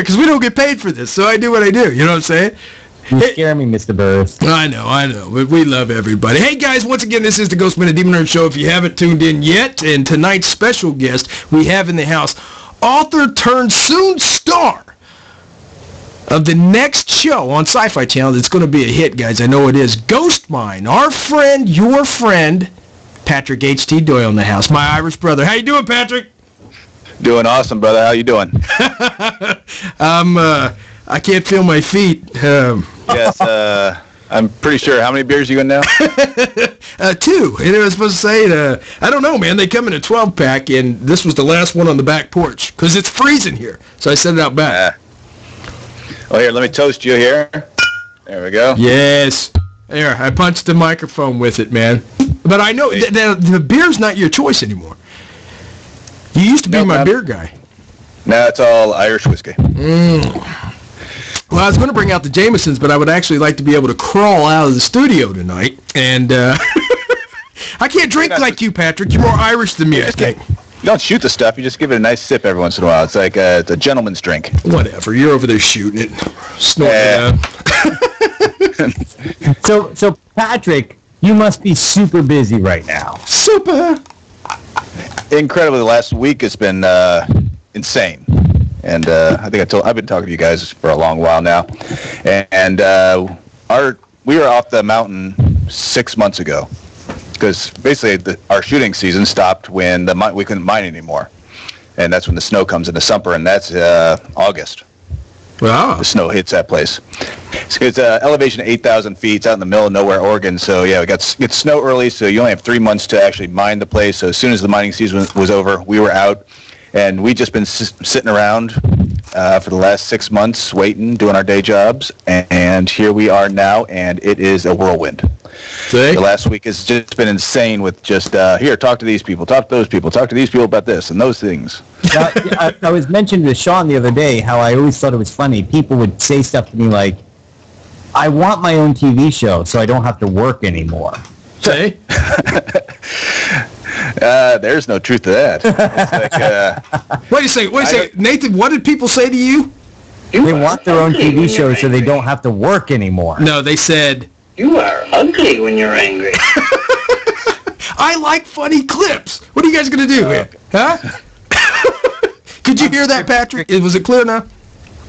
because we don't get paid for this, so I do what I do. You know what I'm saying? You scare me, Mr. Burris. I know, but we love everybody. Hey, guys, once again, this is the Ghostman and Demon Hunter Show. If you haven't tuned in yet, and tonight's special guest we have in the house, author turned soon star of the next show on SYFy Channel. It's going to be a hit, guys. I know it is. GhostMine, our friend, your friend, Patrick H.T. Doyle in the house, my Irish brother. How you doing, Patrick? Doing awesome, brother. How you doing? I can't feel my feet. Yes, I'm pretty sure. How many beers you got now? 2. And I was supposed to say, I don't know, man. They come in a 12-pack, and this was the last one on the back porch, because it's freezing here. So I set it out back. Well, here, let me toast you here. There we go. Yes. There, I punched the microphone with it, man. But I know the beer's not your choice anymore. You used to be my beer guy. No, it's all Irish whiskey. Well, I was going to bring out the Jamesons, but I would actually like to be able to crawl out of the studio tonight. And I can't drink like you, Patrick. You're more Irish than me, I think. You don't shoot the stuff. You just give it a nice sip every once in a while. It's like it's a gentleman's drink. Whatever. You're over there shooting it, snorting it out. So Patrick, you must be super busy right now. Super. Incredibly, the last week has been insane. And I think I've been talking to you guys for a long while now. And we were off the mountain 6 months ago. Because basically our shooting season stopped when we couldn't mine anymore. And that's when the snow comes in the summer, and that's August. Wow. The snow hits that place. It's elevation 8,000 feet. It's out in the middle of nowhere, Oregon. So, yeah, we got snow early, so you only have 3 months to actually mine the place. So as soon as the mining season was over, we were out. And we've just been sitting around for the last 6 months, waiting, doing our day jobs. And here we are now, and it is a whirlwind. See? The last week has just been insane with just, here, talk to these people, talk to those people, talk to these people about this and those things. Now, I was mentioning to Sean the other day how I always thought it was funny. People would say stuff to me like, I want my own TV show so I don't have to work anymore. See? There's no truth to that. It's like, Wait a second. Nathan, what did people say to you? They want their own TV show so they don't have to work anymore. No, they said... You are ugly when you're angry. I like funny clips. What are you guys going to do here? Huh? Could you hear that, Patrick? Was it clear now?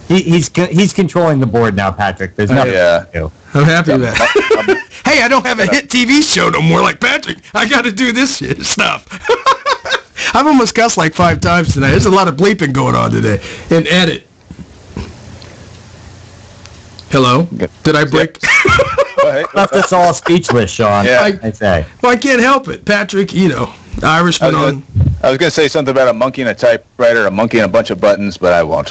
He's controlling the board now, Patrick. There's nothing to do. I'm happy with that. Hey, I don't have a hit TV show no more like Patrick. I got to do this shit stuff. I've almost cussed like 5 times today. There's a lot of bleeping going on today. And edit. Hello? Did I break? Left us all speechless, Sean. Yeah. I say. Well, I can't help it. Patrick, Irishman on... I was going to say something about a monkey and a typewriter, a monkey and a bunch of buttons, but I won't.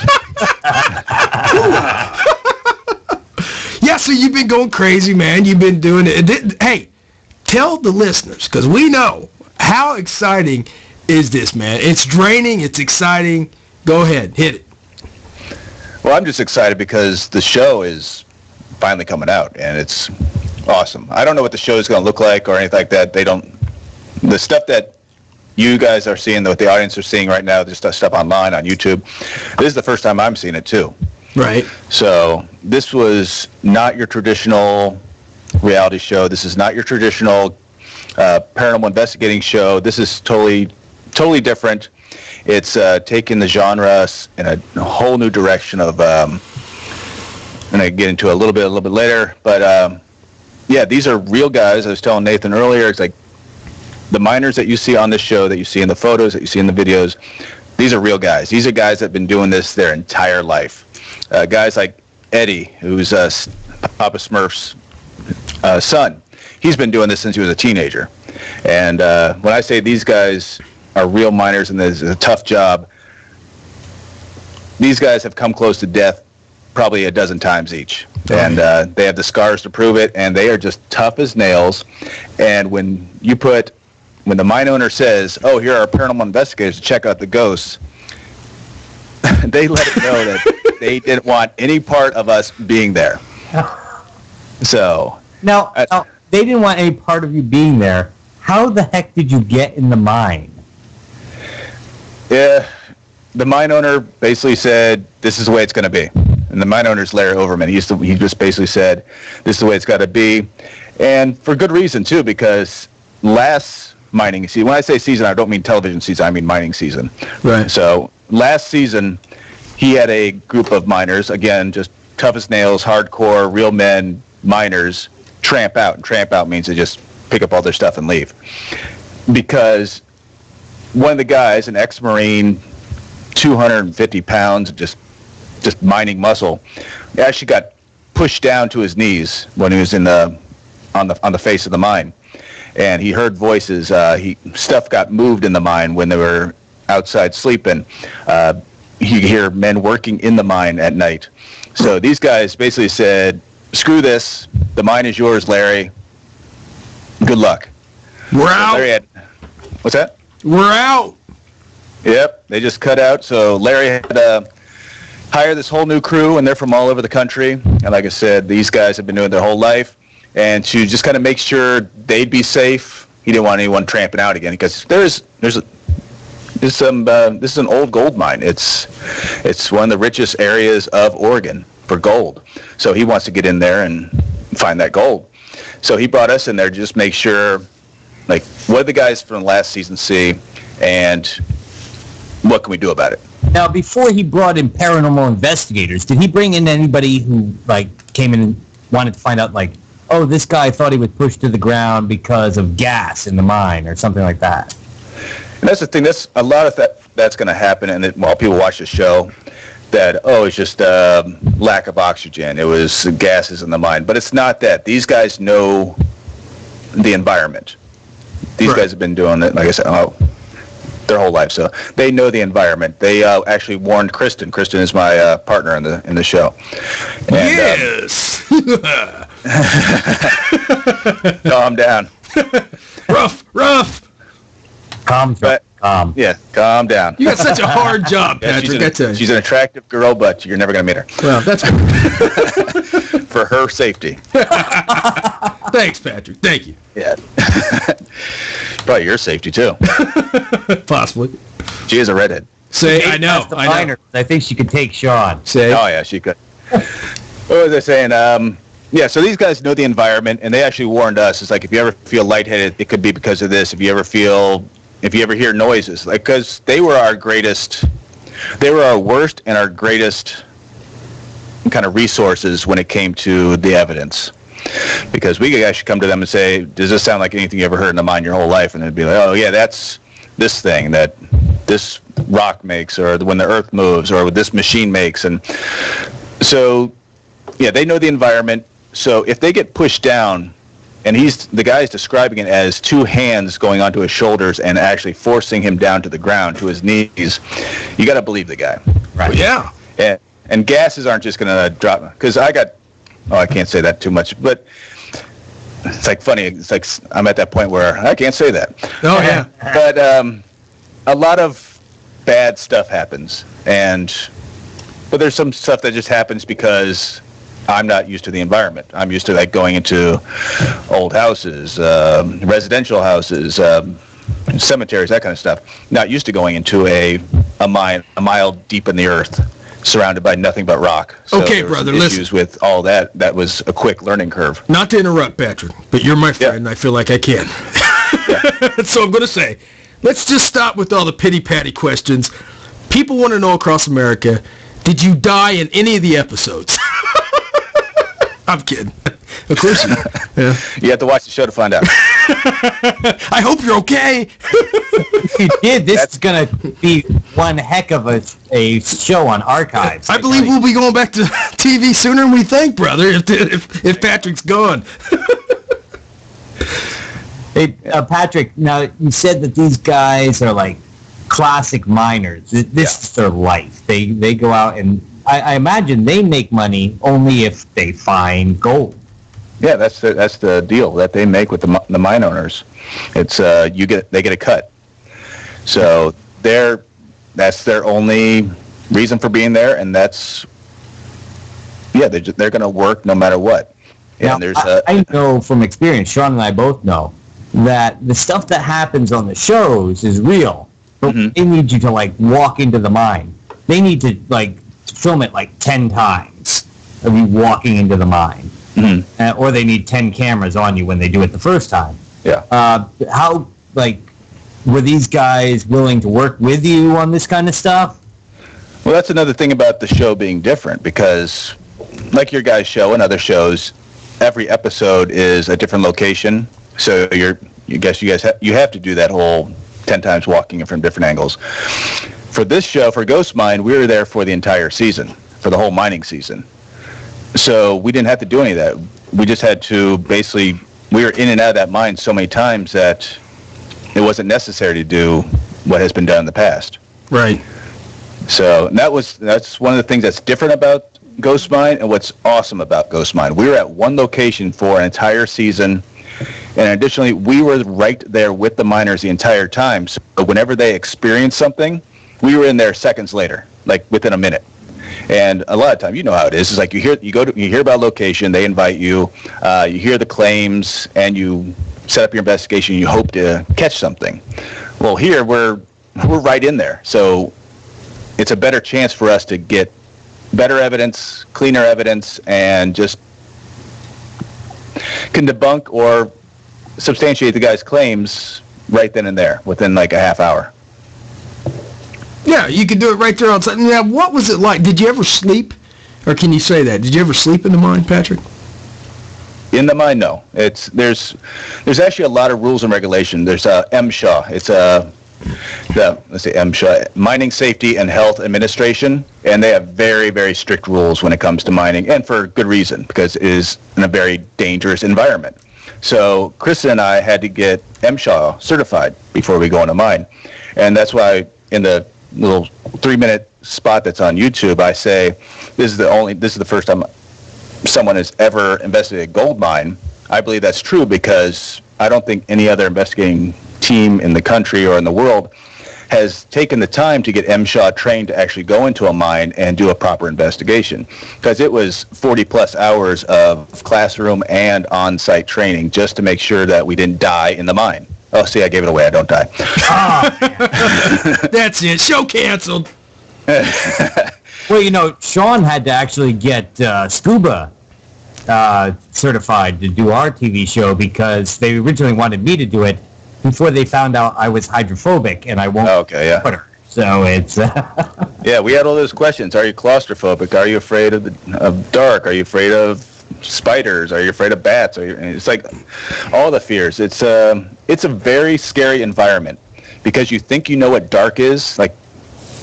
Yeah, so you've been going crazy, man. You've been doing it. Hey, tell the listeners, because we know how exciting is this, man. It's draining. It's exciting. Go ahead. Hit it. Well, I'm just excited because the show is finally coming out, and it's awesome. I don't know what the show is going to look like or anything like that. The stuff that you guys are seeing, what the audience are seeing right now, just stuff online on YouTube, this is the first time I'm seeing it, too. Right. So this was not your traditional reality show. This is not your traditional paranormal investigating show. This is totally different. It's taken the genre in a whole new direction of, I'm going to get into a little bit later, but yeah, these are real guys. I was telling Nathan earlier, it's like the miners that you see on this show, that you see in the photos, that you see in the videos, these are real guys. These are guys that have been doing this their entire life. Guys like Eddie, who's Papa Smurf's son. He's been doing this since he was a teenager. And when I say these guys are real miners and this is a tough job, these guys have come close to death probably a dozen times each. And they have the scars to prove it, and they are just tough as nails. And when the mine owner says, oh, here are paranormal investigators to check out the ghosts, they let it know that they didn't want any part of us being there. So now they didn't want any part of you being there. How the heck did you get in the mine? Yeah, the mine owner basically said, this is the way it's going to be. And the mine owner's Larry Overman. He just basically said, this is the way it's got to be. And for good reason, too, because last mining season, when I say season, I don't mean television season, I mean mining season. Right. So last season, he had a group of miners, again, just tough as nails, hardcore, real men, miners, tramp out. And tramp out means they just pick up all their stuff and leave. Because one of the guys, an ex-Marine, 250 pounds, just mining muscle, actually got pushed down to his knees when he was on the face of the mine. And he heard voices. Stuff got moved in the mine when they were outside sleeping. He could hear men working in the mine at night. So these guys basically said, screw this. The mine is yours, Larry. Good luck. We're out. What's that? We're out. Yep. They just cut out. So Larry had to hire this whole new crew, and they're from all over the country. And like I said, these guys have been doing it their whole life. And to just kind of make sure they'd be safe, he didn't want anyone tramping out again, because there's This is an old gold mine. It's one of the richest areas of Oregon for gold. So he wants to get in there and find that gold. So he brought us in there to just make sure, like, what did the guys from last season see, and what can we do about it? Now, before he brought in paranormal investigators, did he bring in anybody who, like, came in and wanted to find out, like, oh, this guy thought he was pushed to the ground because of gas in the mine or something like that? And that's the thing. That's a lot of that's going to happen, and while people watch the show, that, oh, it's just lack of oxygen. It was gases in the mine. But it's not that. These guys know the environment. These guys have been doing it, like I said, their whole life. So they know the environment. They actually warned Kristen. Kristen is my partner in the show. And, yes! Calm down. Rough! Calm. Yeah, calm down. You got such a hard job, Patrick. She's an attractive girl, but you're never going to meet her. Well, that's good. For her safety. Thanks, Patrick. Thank you. Yeah. Probably your safety, too. Possibly. She is a redhead. I know. I think she could take Sean. Oh, yeah, she could. What was I saying? Yeah, so these guys know the environment, and they actually warned us. It's like, if you ever feel lightheaded, it could be because of this. If you ever hear noises, like, because they were our worst and our greatest kind of resources when it came to the evidence. Because we could actually come to them and say, does this sound like anything you ever heard in the mine your whole life? And they'd be like, oh, yeah, that's this thing that this rock makes, or when the earth moves, or what this machine makes. And so, yeah, they know the environment. So if they get pushed down, and the guy's describing it as two hands going onto his shoulders and actually forcing him down to the ground, to his knees, you got to believe the guy. Right. Well, yeah. And gases aren't just going to drop. Because I can't say that too much, but it's like funny. It's like I'm at that point where I can't say that. Oh, yeah. But a lot of bad stuff happens. But there's some stuff that just happens because I'm not used to the environment. I'm used to, like, going into old houses, residential houses, cemeteries, that kind of stuff. Not used to going into a mine a mile deep in the earth, surrounded by nothing but rock. So okay, brother, listen. Issues with all that. That was a quick learning curve. Not to interrupt, Patrick, but you're my friend, and I feel like I can. Yeah. So I'm going to say, let's just stop with all the pity-patty questions. People want to know across America, did you die in any of the episodes? I'm kidding. Of course you. Yeah. You have to watch the show to find out. I hope you're okay. If you did, this is going to be one heck of a show on archives. I believe we'll be going back to TV sooner than we think, brother, if Patrick's gone. Hey, Patrick, now you said that these guys are like classic miners. This is their life. They go out and I imagine they make money only if they find gold. Yeah, that's the deal that they make with the mine owners. It's they get a cut. So that's their only reason for being there, and they're going to work no matter what. Now, I know from experience, Sean and I both know, that the stuff that happens on the shows is real, but they need you to, like, walk into the mine. They need to, like, film it like 10 times of you walking into the mine. Or they need 10 cameras on you when they do it the first time. Yeah. How, like, were these guys willing to work with you on this kind of stuff? Well, that's another thing about the show being different, because like your guys' show and other shows, every episode is a different location. So you have to do that whole 10 times walking from different angles. For this show, for Ghost Mine, we were there for the entire season, for the whole mining season. So we didn't have to do any of that. We just had to we were in and out of that mine so many times that it wasn't necessary to do what has been done in the past. Right. So that's one of the things that's different about Ghost Mine, and what's awesome about Ghost Mine. We were at one location for an entire season, and additionally, we were right there with the miners the entire time. So whenever they experienced something, we were in there seconds later, like within a minute. And a lot of time, you know how it is. It's like you hear about location, they invite you, you hear the claims, and you set up your investigation. You hope to catch something. Well, here we're we're right in there. So it's a better chance for us to get better evidence, cleaner evidence, and just can debunk or substantiate the guy's claims right then and there within like a half hour. Yeah, you could do it right there on site. Now, what was it like? Did you ever sleep? Or can you say that? Did you ever sleep in the mine, Patrick? In the mine, no. There's actually a lot of rules and regulation. There's MSHA. It's MSHA, Mining Safety and Health Administration, and they have very, very strict rules when it comes to mining, and for good reason, because it is in a very dangerous environment. So Kristen and I had to get MSHA certified before we go in a mine, and that's why in the little 3-minute spot that's on YouTube, I say this is the first time someone has ever investigated a gold mine. I believe that's true because I don't think any other investigating team in the country or in the world has taken the time to get MSHA trained to actually go into a mine and do a proper investigation, because it was 40 plus hours of classroom and on-site training just to make sure that we didn't die in the mine. Oh, see, I gave it away. I don't die. That's it. Show canceled. Well, Sean had to actually get scuba certified to do our TV show because they originally wanted me to do it before they found out I was hydrophobic and I won't put her. So it's... Yeah, we had all those questions. Are you claustrophobic? Are you afraid of dark? Are you afraid of spiders? Are you afraid of bats? It's like all the fears. It's a very scary environment because you think you know what dark is. Like,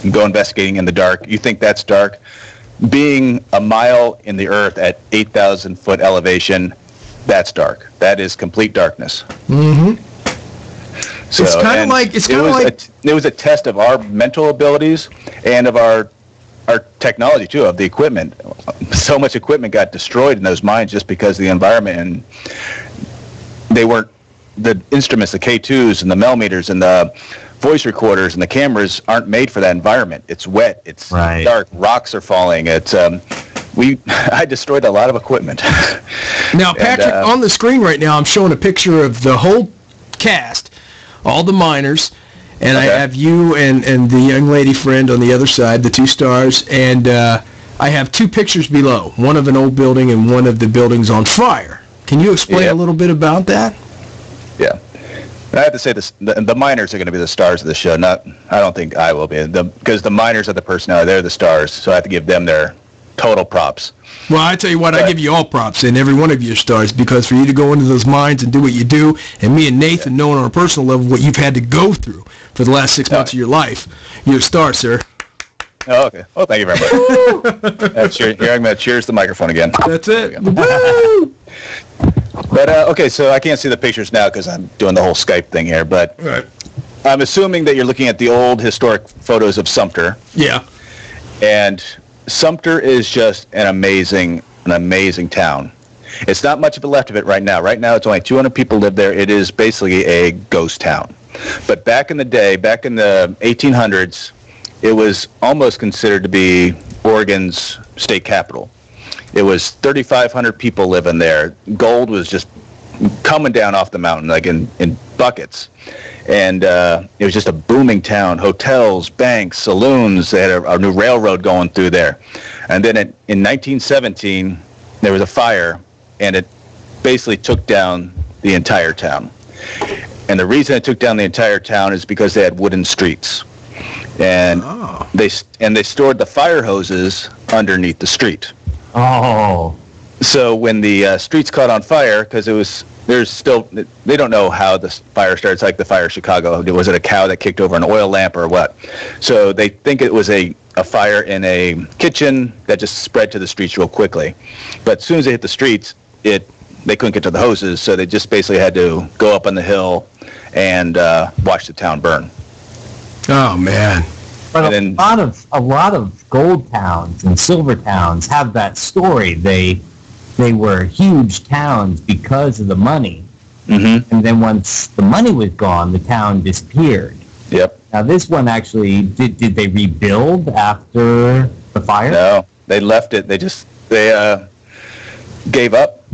you go investigating in the dark. You think that's dark. Being a mile in the earth at 8,000 foot elevation, that's dark. That is complete darkness. Mm-hmm. So, it's kind of like it was a test of our mental abilities and of our technology too, of the equipment. So much equipment got destroyed in those mines just because of the environment, and they weren't the instruments, the K2s and the millimeters and the voice recorders and the cameras aren't made for that environment. It's wet, it's dark, rocks are falling. It's I destroyed a lot of equipment. Now, Patrick, on the screen right now, I'm showing a picture of the whole cast, all the miners, and I have you and the young lady friend on the other side, the two stars, and I have two pictures below, one of an old building and one of the buildings on fire. Can you explain a little bit about that? Yeah. I have to say this: the miners are going to be the stars of the show. I don't think I will be, because the miners are the personality. They're the stars, so I have to give them their total props. Well, I tell you what, I give you all props, and every one of you are stars, because for you to go into those mines and do what you do, and me and Nathan knowing on a personal level what you've had to go through for the last 6 months of your life, you're a star, sir. Oh, okay. Oh, thank you very much. Here, I'm going to cheers the microphone again. That's it. Woo! But, okay, so I can't see the pictures now because I'm doing the whole Skype thing here, but I'm assuming that you're looking at the old historic photos of Sumter. Yeah. And Sumter is just an amazing town. It's not much of a left of it right now. Right now, it's only 200 people live there. It is basically a ghost town. But back in the day, back in the 1800s, it was almost considered to be Oregon's state capital. It was 3,500 people living there. Gold was just coming down off the mountain, like in buckets. And it was just a booming town. Hotels, banks, saloons. They had a new railroad going through there. And then in 1917, there was a fire, and it basically took down the entire town. And the reason it took down the entire town is because they had wooden streets. And they stored the fire hoses underneath the street. Oh. So when the streets caught on fire, because they don't know how the fire started. It's like the fire in Chicago. Was it a cow that kicked over an oil lamp or what? So they think it was a fire in a kitchen that just spread to the streets real quickly. But as soon as they hit the streets, they couldn't get to the hoses, so they just basically had to go up on the hill and watch the town burn. Oh, man. But a lot of gold towns and silver towns have that story. They were huge towns because of the money. Mm-hmm. And then once the money was gone, the town disappeared. Yep. Now this one actually, did they rebuild after the fire? No, they left it. They gave up.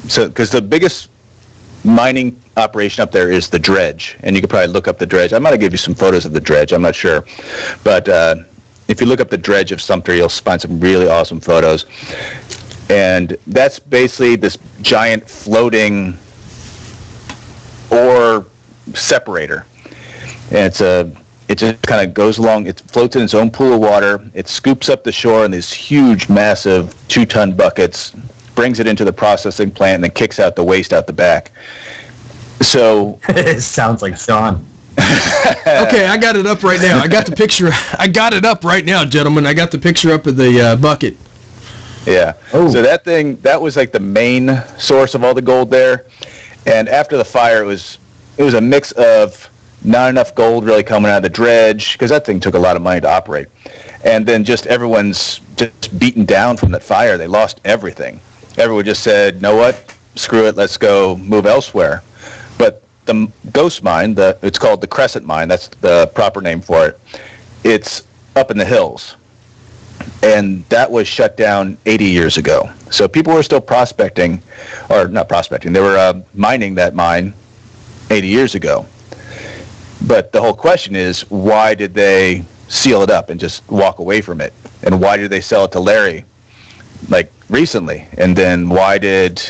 So because the biggest mining operation up there is the dredge, and you could probably look up the dredge. I might give you some photos of the dredge. I'm not sure, but if you look up the dredge of Sumter, you'll find some really awesome photos. And that's basically this giant floating ore separator, and it just kind of goes along. It floats in its own pool of water. It scoops up the shore in these huge, massive 2-ton buckets, brings it into the processing plant, and then kicks out the waste out the back. So it sounds like Sean. Okay, I got it up right now. I got the picture. I got it up right now, gentlemen. I got the picture up of the bucket. Yeah. Oh. So that was like the main source of all the gold there. And after the fire, it was a mix of not enough gold really coming out of the dredge, because that thing took a lot of money to operate. And then just everyone's just beaten down from that fire. They lost everything. Everyone just said, "Know what? Screw it. Let's go move elsewhere." But the ghost mine, it's called the Crescent Mine. That's the proper name for it. It's up in the hills. And that was shut down 80 years ago. So people were still prospecting, or not prospecting, they were mining that mine 80 years ago. But the whole question is, why did they seal it up and just walk away from it? And why did they sell it to Larry, like, recently? And then why did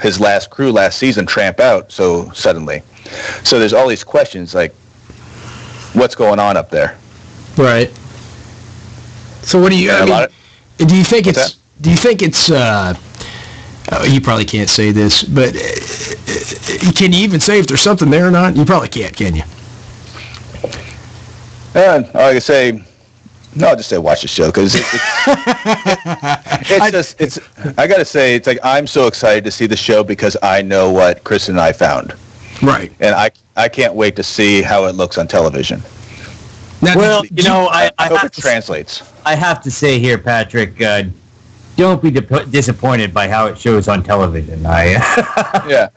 his last crew last season tramp out so suddenly? So there's all these questions, like, what's going on up there? Right. So what do you? Do you think it's? Do you think it's? You probably can't say this, but can you even say if there's something there or not? You probably can't, can you? And I can say, no, I'll just say watch the show, because it's I gotta say, it's like I'm so excited to see the show because I know what Chris and I found. Right. And I can't wait to see how it looks on television. Now, well, you know, I hope it translates. I have to say here, Patrick, don't be disappointed by how it shows on television. Yeah.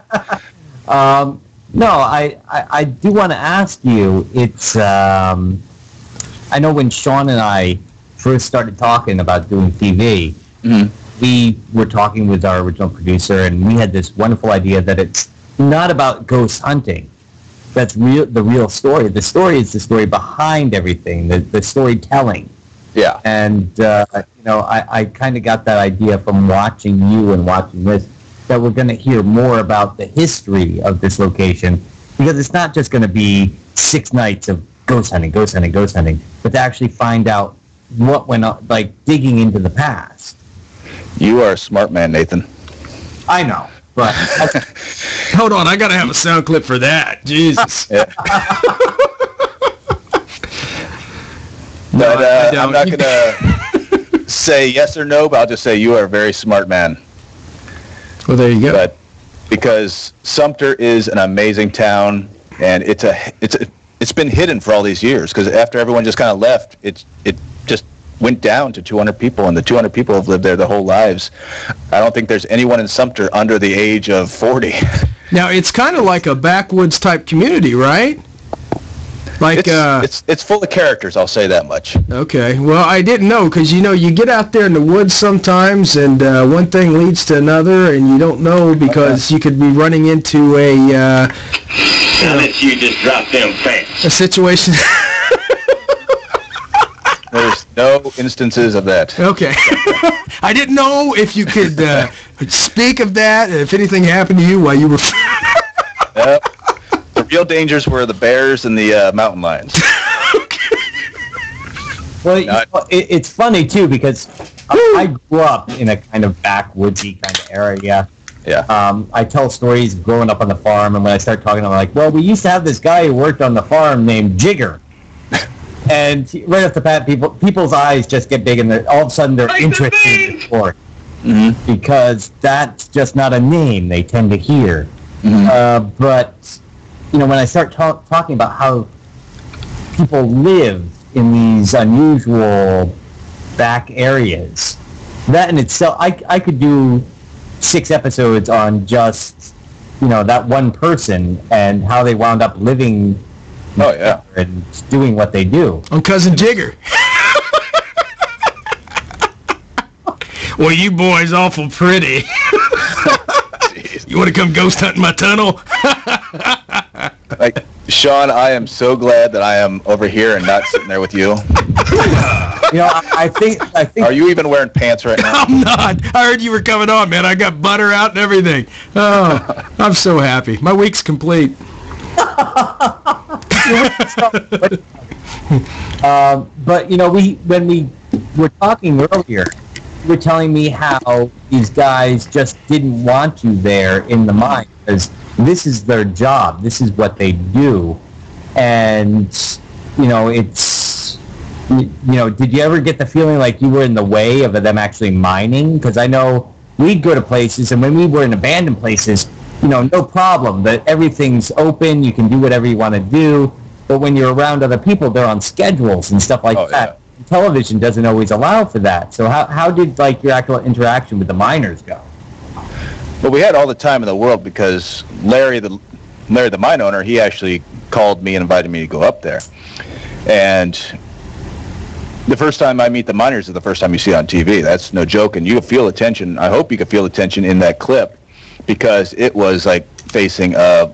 No, I do want to ask you. It's I know when Sean and I first started talking about doing TV, we were talking with our original producer, and we had this wonderful idea that it's not about ghost hunting. That's the real story. The story is the story behind everything, the storytelling. Yeah. And, you know, I kind of got that idea from watching you and watching this, that we're going to hear more about the history of this location, because it's not just going to be 6 nights of ghost hunting, but to actually find out what went on, like digging into the past. You are a smart man, Nathan. I know. But hold on, I gotta have a sound clip for that. Jesus. But I'm not gonna say yes or no, but I'll just say you are a very smart man. Well, there you go. But because Sumter is an amazing town, and it's been hidden for all these years, because after everyone just kind of left, it just went down to 200 people, and the 200 people have lived there their whole lives. I don't think there's anyone in Sumter under the age of 40. Now, it's kind of like a backwoods type community, right? Like it's full of characters, I'll say that much. Okay. Well, I didn't know, because, you know, you get out there in the woods sometimes, and one thing leads to another, and you don't know, because you could be running into a... Now that you just dropped them pants. A situation... There's no instances of that. Okay. I didn't know if you could speak of that, if anything happened to you while you were... Yep. The real dangers were the bears and the mountain lions. Well, it's funny, too, because I grew up in a kind of backwoodsy kind of area. Yeah. I tell stories growing up on the farm, and when I start talking, I'm like, well, we used to have this guy who worked on the farm named Jigger. And right off the bat, people's eyes just get big, and all of a sudden they're interested in the story. Because that's just not a name they tend to hear. But, you know, when I start talking about how people live in these unusual back areas, that in itself, I could do 6 episodes on just, you know, that one person and how they wound up living and doing what they do. On Cousin Jigger. Well, you boys awful pretty. You want to come ghost hunting my tunnel? Like, Sean, I am so glad that I am over here and not sitting there with you. You know, I think. Are you even wearing pants right now? I'm not. I heard you were coming on, man. I got butter out and everything. Oh, I'm so happy. My week's complete. But you know, when we were talking earlier, you were telling me how these guys just didn't want you there in the mine because this is their job. This is what they do, and you know, it's. You know, did you ever get the feeling like you were in the way of them actually mining? Because I know we'd go to places, and when we were in abandoned places, you know, no problem. That everything's open, you can do whatever you want to do. But when you're around other people, they're on schedules and stuff like that. Yeah. Television doesn't always allow for that. So how did like your actual interaction with the miners go? Well, we had all the time in the world because Larry, the mine owner, he actually called me and invited me to go up there, and. The first time I meet the miners is the first time you see it on TV. That's no joke, and you feel the tension. I hope you could feel the tension in that clip because it was like facing a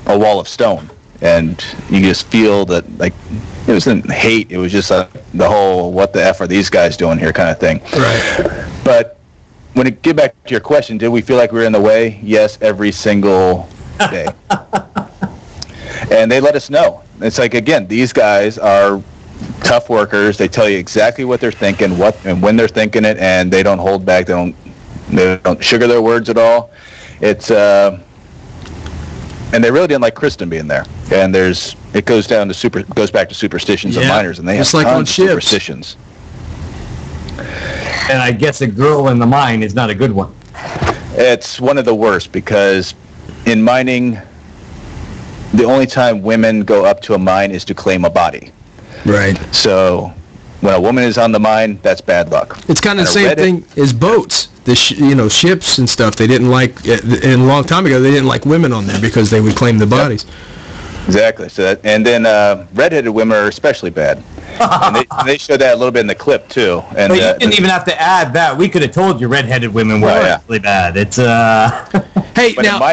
wall of stone, and you just feel that like it wasn't hate. It was just the whole "what the f are these guys doing here" kind of thing. Right. But when it get back to your question, did we feel like we were in the way? Yes, every single day. And they let us know. It's like again, these guys are tough workers. They tell you exactly what they're thinking, what and when they're thinking it, and they don't hold back. They don't sugar their words at all. It's and they really didn't like Kristen being there. And it goes back to superstitions of miners, and they have like tons of superstitions. And I guess a girl in the mine is not a good one. It's one of the worst because in mining, the only time women go up to a mine is to claim a body. Right. So when a woman is on the mine, that's bad luck. It's kind of the same thing as boats. The ships and stuff. They didn't like, and a long time ago, they didn't like women on there because they would claim the bodies. Exactly. So and then redheaded women are especially bad. And they showed that a little bit in the clip too. And but you didn't even have to add that. We could have told you redheaded women were really bad. It's Hey, but now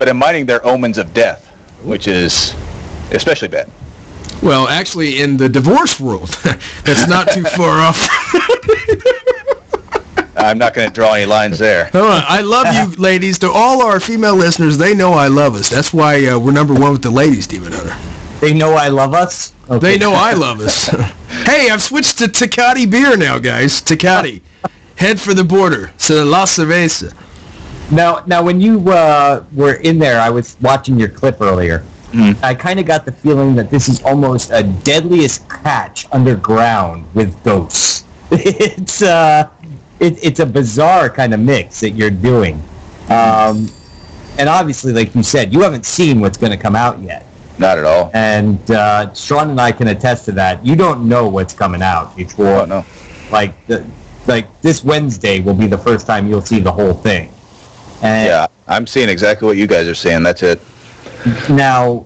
in mining, they're omens of death, which is especially bad. Well, actually, in the divorce world, that's not too far off. I'm not going to draw any lines there. I love you, ladies. To all our female listeners, they know I love us. That's why we're number one with the ladies, Demon Hunter. They know I love us? Okay. They know I love us. Hey, I've switched to Tecate beer now, guys. Tecate. Head for the border. So La Cerveza. Now, when you were in there, I was watching your clip earlier. I kind of got the feeling that this is almost a Deadliest Catch underground with ghosts. It's a bizarre kind of mix that you're doing. And obviously, like you said, you haven't seen what's going to come out yet. Not at all. And Sean and I can attest to that. You don't know what's coming out before. No. Like this Wednesday will be the first time you'll see the whole thing. And yeah, I'm seeing exactly what you guys are seeing. That's it. Now,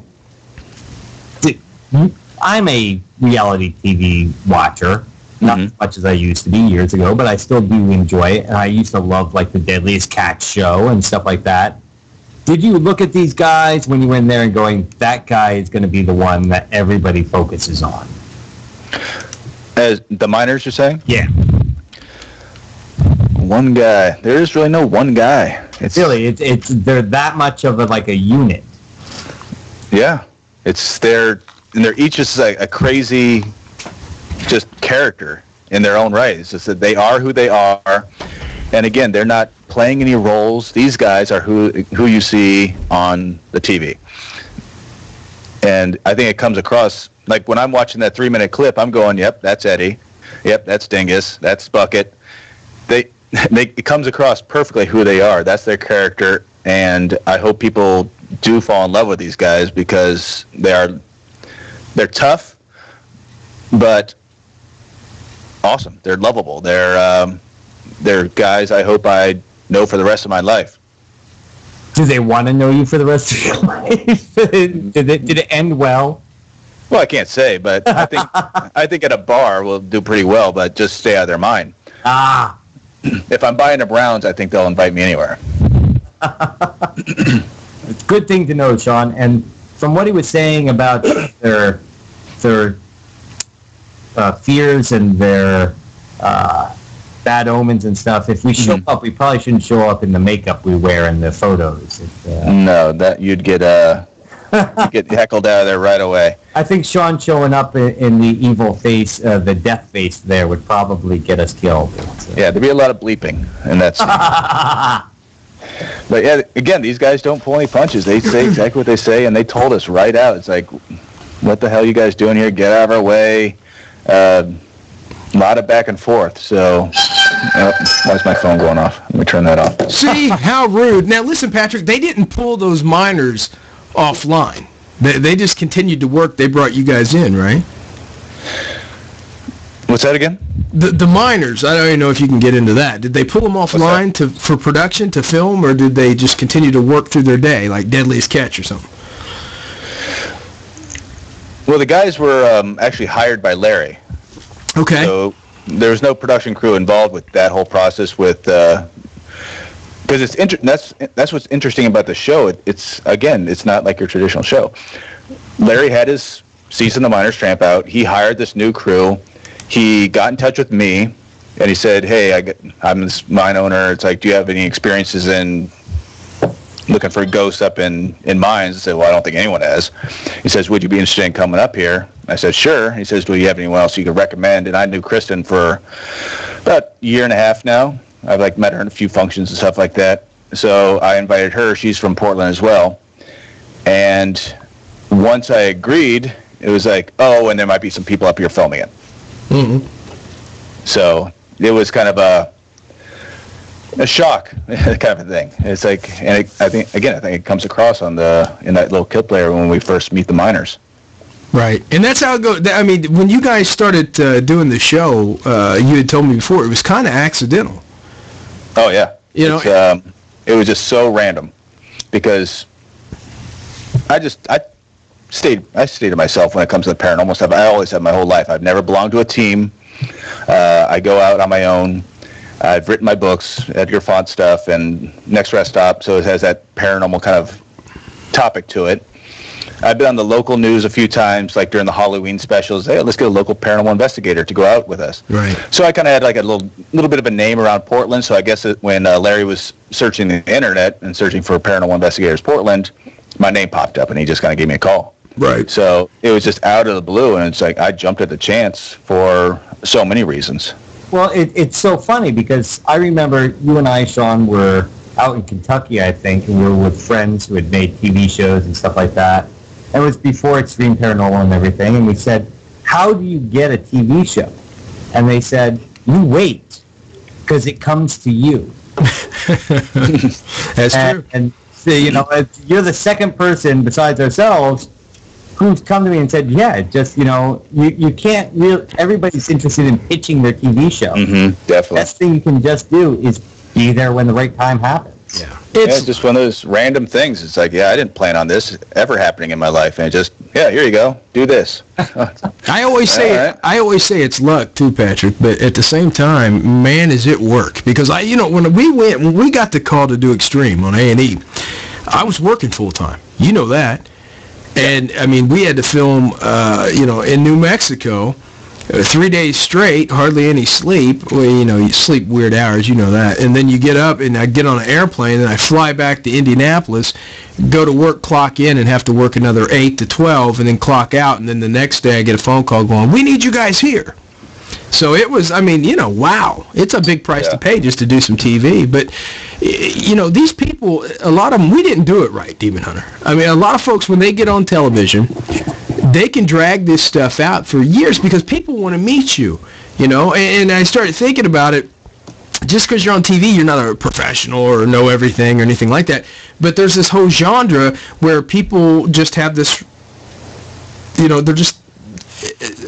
I'm a reality TV watcher, not as much as I used to be years ago, but I still do enjoy it. And I used to love like the Deadliest Catch show and stuff like that. Did you look at these guys when you went in there and going, that guy is going to be the one that everybody focuses on? As the miners, you're saying? Yeah. One guy. There is really no one guy. It's they're that much of a unit. Yeah, they're each just like a crazy, just character in their own right. It's just that they are who they are, and again, they're not playing any roles. These guys are who you see on the TV, and I think it comes across like when I'm watching that 3-minute clip, I'm going, "Yep, that's Eddie. Yep, that's Dingus. That's Bucket." It comes across perfectly who they are. That's their character, and I hope people do fall in love with these guys because they're tough, but awesome. They're lovable. They're guys I hope I know for the rest of my life. Do they want to know you for the rest of your life? Did it end well? Well, I can't say, but I think at a bar we'll do pretty well, but just stay out of their mind. Ah. If I'm buying the Browns, I think they'll invite me anywhere. It's a good thing to know, Sean. And from what he was saying about their fears and their bad omens and stuff, if we show up, we probably shouldn't show up in the makeup we wear in the photos. No, that you'd get get heckled out of there right away. I think Sean showing up in the evil face, the death face there, would probably get us killed. Yeah, there'd be a lot of bleeping, and that's... But yeah, again, these guys don't pull any punches. They say exactly what they say, and they told us right out. It's like, what the hell are you guys doing here? Get out of our way. A lot of back and forth. So, why's my phone going off? Let me turn that off. See, how rude. Now, listen, Patrick, they didn't pull those miners offline. They just continued to work. They brought you guys in, right? What's that again? The miners, I don't even know if you can get into that. Did they pull them offline for production, to film, or did they just continue to work through their day, like Deadliest Catch or something? Well, the guys were actually hired by Larry. Okay. So there was no production crew involved with that whole process with... Because that's what's interesting about the show. It's not like your traditional show. Larry had his season the miners tramp out. He hired this new crew. He got in touch with me, and he said, "Hey, I'm this mine owner. It's like, do you have any experiences in looking for ghosts up in mines?" I said, "Well, I don't think anyone has." He says, "Would you be interested in coming up here?" I said, "Sure." He says, "Do you have anyone else you could recommend?" And I knew Kristen for about a year and a half now. I've met her in a few functions and stuff like that. So I invited her. She's from Portland as well. And once I agreed, it was like, oh, and there might be some people up here filming it. Mm-hmm. So it was kind of a shock kind of a thing. It's like, and I think it comes across in that little clip layer when we first meet the miners. Right, and that's how it goes. I mean, when you guys started doing the show, you had told me before, it was kind of accidental. Oh yeah, it was just so random because I stayed to myself when it comes to the paranormal stuff. I always have my whole life. I've never belonged to a team. I go out on my own. I've written my books, Edgar Font stuff, and Next Rest Stop, so it has that paranormal kind of topic to it. I've been on the local news a few times, like during the Halloween specials. Hey, let's get a local paranormal investigator to go out with us. Right. So I kind of had like a little bit of a name around Portland. So I guess when Larry was searching the internet and searching for paranormal investigators Portland, my name popped up, and he just kind of gave me a call. Right. So it was just out of the blue, and it's like I jumped at the chance for so many reasons. Well, it's so funny because I remember you and I, Sean, were out in Kentucky, I think, and we were with friends who had made TV shows and stuff like that. It was before Extreme Paranormal and everything, and we said, how do you get a TV show? And they said, you wait, because it comes to you. That's true. And so, you're the second person besides ourselves who's come to me and said, yeah, just, you can't really, everybody's interested in pitching their TV show. Mm-hmm, definitely. Best thing you can just do is be there when the right time happens. Yeah. It's just one of those random things. It's like, I didn't plan on this ever happening in my life, and it just, here you go, do this. I always say it's luck too, Patrick. But at the same time, man, is it work? Because when we got the call to do Extreme on A&E, I was working full time. You know that, and I mean, we had to film, in New Mexico. 3 days straight, hardly any sleep. Well, you sleep weird hours, you know that. And then you get up, and I get on an airplane, and I fly back to Indianapolis, go to work, clock in, and have to work another 8 to 12, and then clock out. And then the next day I get a phone call going, we need you guys here. So it was, wow. It's a big price to pay just to do some TV. But, these people, a lot of them, we didn't do it right, Demon Hunter. I mean, a lot of folks, when they get on television, they can drag this stuff out for years because people want to meet you, and I started thinking about it. Just because you're on TV, you're not a professional or know everything or anything like that. But there's this whole genre where people just have this, they're just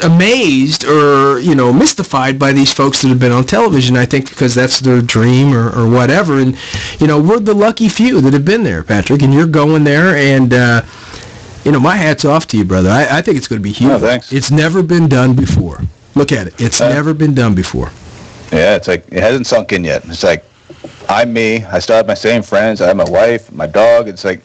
amazed or, mystified by these folks that have been on television, I think, because that's their dream or whatever. And, we're the lucky few that have been there, Patrick, and you're going there, and, my hat's off to you, brother. I think it's going to be huge. Oh, thanks. It's never been done before. Look at it. It's never been done before. Yeah, it's like it hasn't sunk in yet. It's like I'm me. I still have my same friends. I have my wife, my dog. It's like,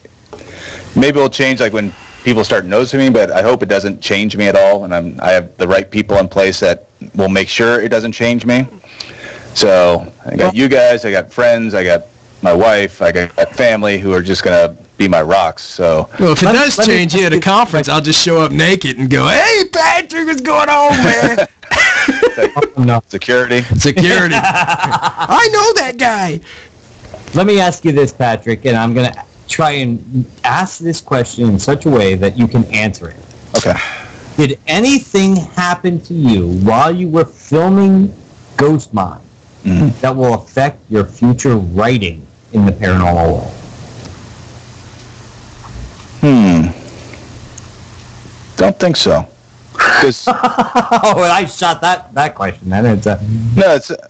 maybe it'll change like when people start noticing me, but I hope it doesn't change me at all. And I have the right people in place that will make sure it doesn't change me. So I got you guys, I got friends, I got my wife, I got family who are just going to be my rocks. So well, if it does change you at a conference, I'll just show up naked and go, "Hey, Patrick, what's going on, man?" No. Security. I know that guy. Let me ask you this, Patrick, and I'm going to try and ask this question in such a way that you can answer it. Okay. Did anything happen to you while you were filming Ghost Mine that will affect your future writing in the paranormal world? Don't think so. Oh, I shot that question.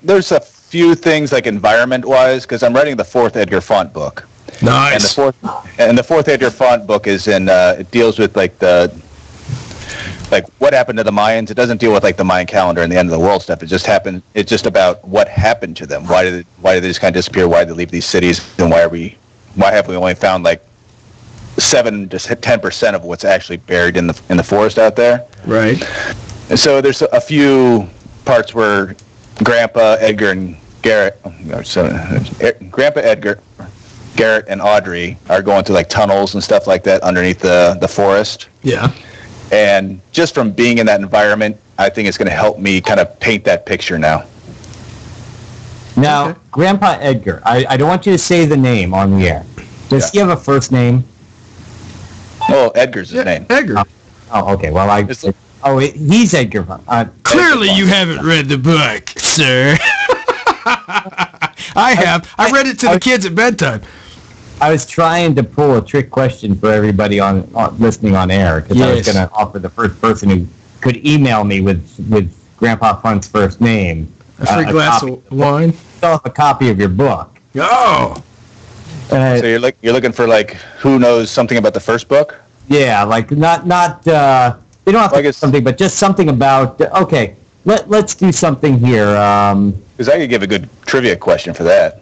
There's a few things like environment-wise, because I'm writing the 4th Edgar Font book. Nice. And the fourth Edgar Font book is it deals with like what happened to the Mayans. It doesn't deal with like the Mayan calendar and the end of the world stuff. It's just about what happened to them. Why did they just kind of disappear? Why did they leave these cities? And why have we only found like 7 to 10% of what's actually buried in the forest out there? Right. And so there's a few parts where Grandpa Edgar and Garrett, Grandpa Edgar, Garrett and Audrey are going through like tunnels and stuff like that underneath the forest. Yeah. And just from being in that environment, I think it's going to help me kind of paint that picture now. Now, okay. Grandpa Edgar, I don't want you to say the name on the air. Does he have a first name? Oh, Edgar's his name. Edgar. Oh, okay. Well, he's Edgar. Clearly, you haven't read the book, sir. I have. I read it to the kids at bedtime. I was trying to pull a trick question for everybody on listening on air, because I was going to offer the first person who could email me with Grandpa Funt's first name a free glass of wine. A copy of your book. Oh. So you're looking for like who knows something about the first book? Yeah, like not they don't have to something, but just something about. Okay, let's do something here. Because I could give a good trivia question for that.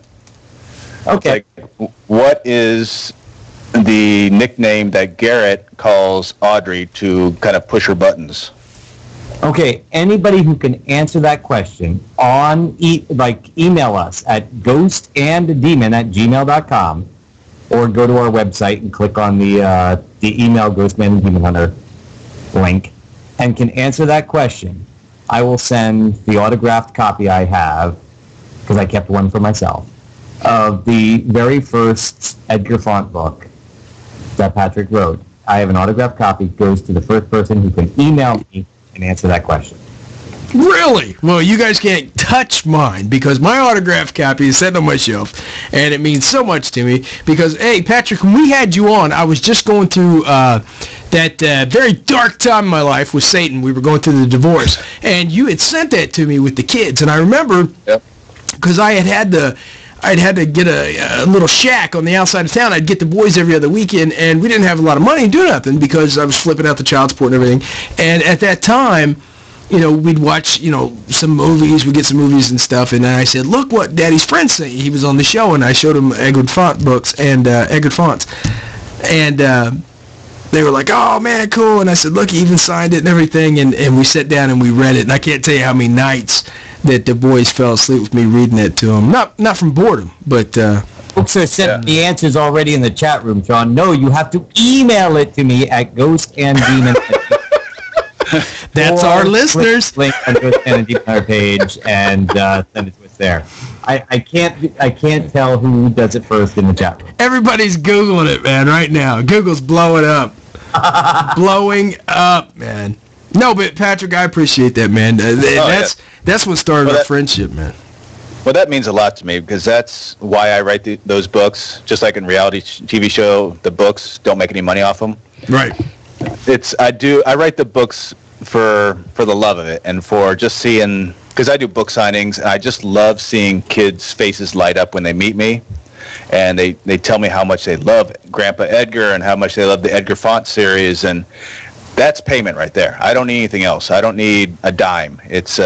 Okay. Like, what is the nickname that Garrett calls Audrey to kind of push her buttons? Okay, anybody who can answer that question email us at ghostanddemon@gmail.com, or go to our website and click on the email Ghostman and Demon Hunter link, and can answer that question. I will send the autographed copy I have, because I kept one for myself, of the very first Edgar Font book that Patrick wrote. I have an autographed copy, goes to the first person who can email me and answer that question. Really? Well, you guys can't touch mine, because my autographed copy is sitting on my shelf, and it means so much to me. Because, hey, Patrick, when we had you on, I was just going through that very dark time in my life with Satan. We were going through the divorce, and you had sent that to me with the kids. And I remember, because I had to get a little shack on the outside of town. I'd get the boys every other weekend, and we didn't have a lot of money to do nothing, because I was flipping out the child support and everything. And at that time, we'd watch, some movies. We'd get some movies and stuff. And I said, look what Daddy's friend sent you. He was on the show, and I showed him Edgar Font books and Edgar Fonts. And they were like, oh, man, cool. And I said, look, he even signed it and everything. And we sat down and we read it. And I can't tell you how many nights that the boys fell asleep with me reading it to them. Not from boredom, but... Folks are sending the answers already in the chat room, Sean. No, you have to email it to me at GhostandDemon. That's our listeners. Link on GhostandDemon page and send it to us there. I can't tell who does it first in the chat room. Everybody's Googling it, man, right now. Google's blowing up. Blowing up, man. No, but Patrick, I appreciate that, man. That's what started our friendship, man. Well, that means a lot to me, because that's why I write those books. Just like in reality TV show, the books don't make any money off them. Right. I write the books for the love of it, and for just seeing, because I do book signings, and I just love seeing kids' faces light up when they meet me, and they tell me how much they love Grandpa Edgar and how much they love the Edgar Font series, and that's payment right there. I don't need anything else. I don't need a dime. It's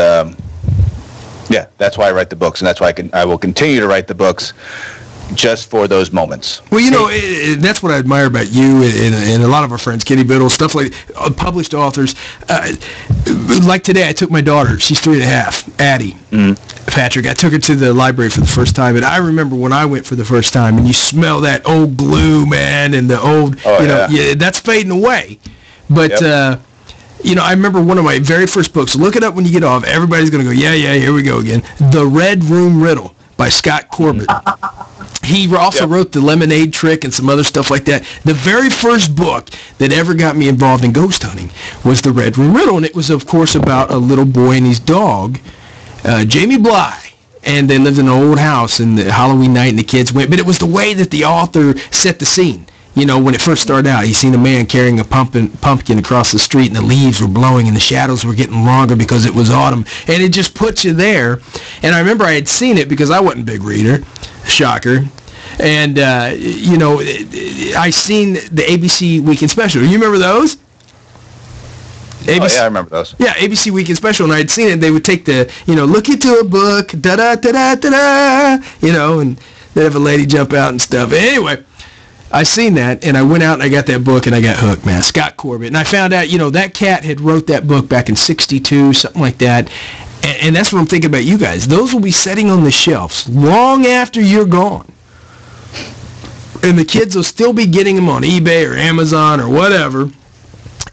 Yeah, that's why I write the books, and that's why I will continue to write the books, just for those moments. Well, you know, that's what I admire about you and a lot of our friends, Kitty Biddle, stuff like published authors. Like today, I took my daughter. She's 3.5, Addie. Patrick, I took her to the library for the first time, and I remember when I went for the first time, and you smell that old glue, man, and the old, that's fading away. But, you know, I remember one of my very first books. Look it up when you get off. Everybody's going to go, yeah, here we go again. The Red Room Riddle by Scott Corbett. He also wrote The Lemonade Trick and some other stuff like that. The very first book that ever got me involved in ghost hunting was The Red Room Riddle, and it was, of course, about a little boy and his dog, Jamie Bly, and they lived in an old house, and the Halloween night, and the kids went. But it was the way that the author set the scene. You know, when it first started out, he seen a man carrying a pumpkin across the street, and the leaves were blowing, and the shadows were getting longer because it was autumn, and it just puts you there. And I remember I had seen it because I wasn't a big reader, shocker. And, you know, I seen the ABC Weekend Special. You remember those? ABC, I remember those. Yeah, ABC Weekend Special, and I'd seen it. They would take the, you know, look into a book, da-da-da-da-da-da, you know, and they'd have a lady jump out and stuff. Anyway, I seen that, and I went out and I got that book, and I got hooked, man. Scott Corbett. And I found out, you know, that cat had wrote that book back in 62, something like that. And that's what I'm thinking about you guys. Those will be sitting on the shelves long after you're gone. And the kids will still be getting them on eBay or Amazon or whatever.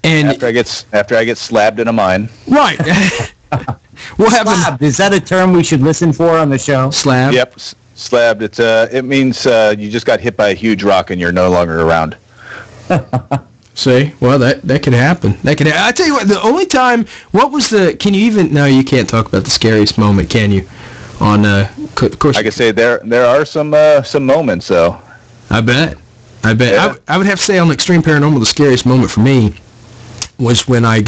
And after I get slabbed in a mine. Right. We'll have slabbed. Is that a term we should listen for on the show? Slab? Yep, slabbed. It means you just got hit by a huge rock and you're no longer around. See? Well, that could happen. I tell you what, the only time, can you even, no, you can't talk about the scariest moment, can you? On, of course. I could say there are some moments, though. I bet. Yeah. I would have to say on Extreme Paranormal, the scariest moment for me was when I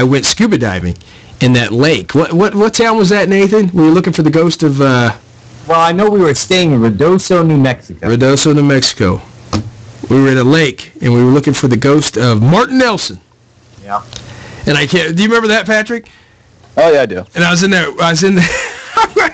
went scuba diving in that lake. What town was that, Nathan? We were looking for the ghost of... Well, I know we were staying in Ruidoso, New Mexico. Ruidoso, New Mexico. We were in a lake, and we were looking for the ghost of Martin Nelson. Yeah. And I can't... Do you remember that, Patrick? Oh, yeah, I do. And I was in there...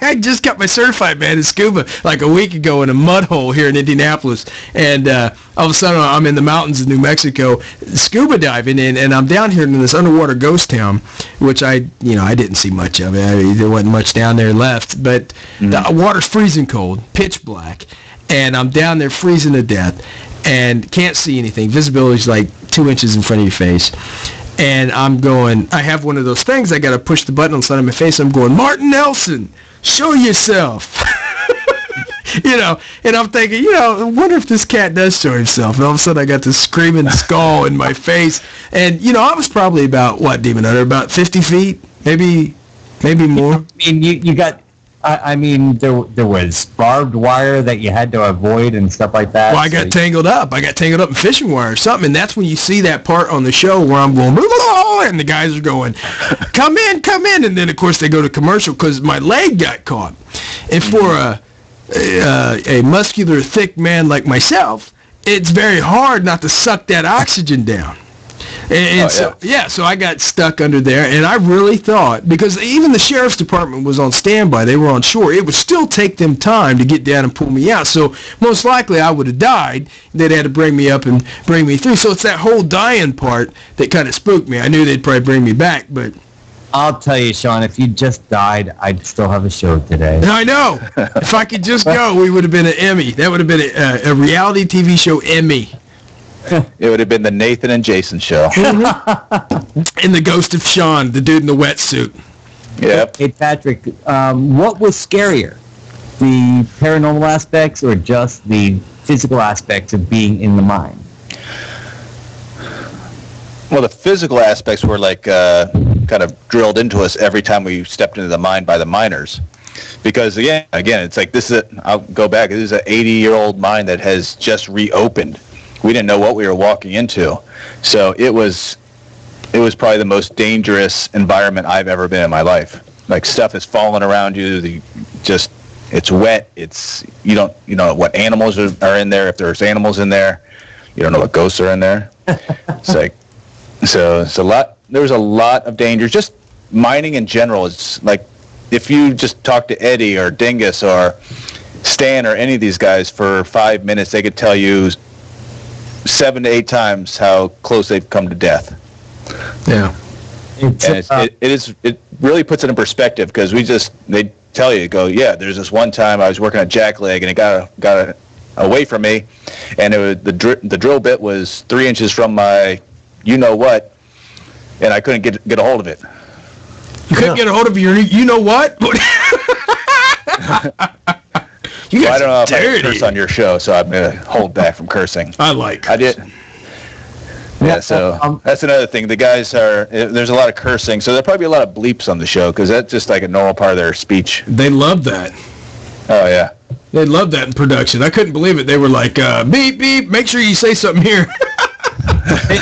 I just got my certified, man, in scuba like a week ago in a mud hole here in Indianapolis. And all of a sudden, I'm in the mountains of New Mexico scuba diving, and I'm down here in this underwater ghost town, which I didn't see much of it. There wasn't much down there left. But the water's freezing cold, pitch black, and I'm down there freezing to death and can't see anything. Visibility's like 2 inches in front of your face. And I'm going, I have one of those things, I got to push the button on the side of my face. I'm going, Martin Nelson, show yourself. You know, and I'm thinking, I wonder if this cat does show himself. And all of a sudden I got this screaming skull in my face. And, I was probably about, Demon Hunter, about 50 feet, maybe more. I mean, you got... I mean, there was barbed wire that you had to avoid and stuff like that. Well, I got tangled up. I got tangled up in fishing wire or something, and that's when you see that part on the show where I'm going, and the guys are going, come in, and then, of course, they go to commercial because my leg got caught. And for a muscular, thick man like myself, it's very hard not to suck that oxygen down. And so I got stuck under there, and I really thought, because even the sheriff's department was on standby, they were on shore, it would still take them time to get down and pull me out. So most likely I would have died. They'd had to bring me up and bring me through. So it's that whole dying part that kind of spooked me. I knew they'd probably bring me back, but... I'll tell you, Sean, if you just died, I'd still have a show today. I know. If I could just go, we would have been an Emmy. That would have been a reality TV show Emmy. It would have been the Nathan and Jason show. And the ghost of Sean, the dude in the wetsuit. Yep. Hey, Patrick, what was scarier? The paranormal aspects or just the physical aspects of being in the mine? Well, the physical aspects were like kind of drilled into us every time we stepped into the mine by the miners. Because, again, it's like I'll go back, this is an 80-year-old mine that has just reopened. We didn't know what we were walking into. So it was probably the most dangerous environment I've ever been in my life. Like, stuff is falling around you. It's wet. You don't know what animals are in there. If there's animals in there, you don't know what ghosts are in there. It's like, so it's a lot. There's a lot of dangers. Just mining in general is like if you just talk to Eddie or Dingus or Stan or any of these guys for 5 minutes, they could tell you 7 to 8 times how close they've come to death. Yeah. It really puts it in perspective, because they tell you, go, yeah, there's this one time I was working a jackleg and it got away from me, and the drill bit was 3 inches from my you-know-what, and I couldn't get a hold of it. You couldn't get a hold of your you-know-what? You guys I don't know if dirty. I curse on your show, so I'm going to hold back from cursing. I did. Yeah, so that's another thing. The guys there's a lot of cursing, so there'll probably be a lot of bleeps on the show, because that's just like a normal part of their speech. They love that. Oh, yeah. They love that in production. I couldn't believe it. They were like, beep, beep, make sure you say something here.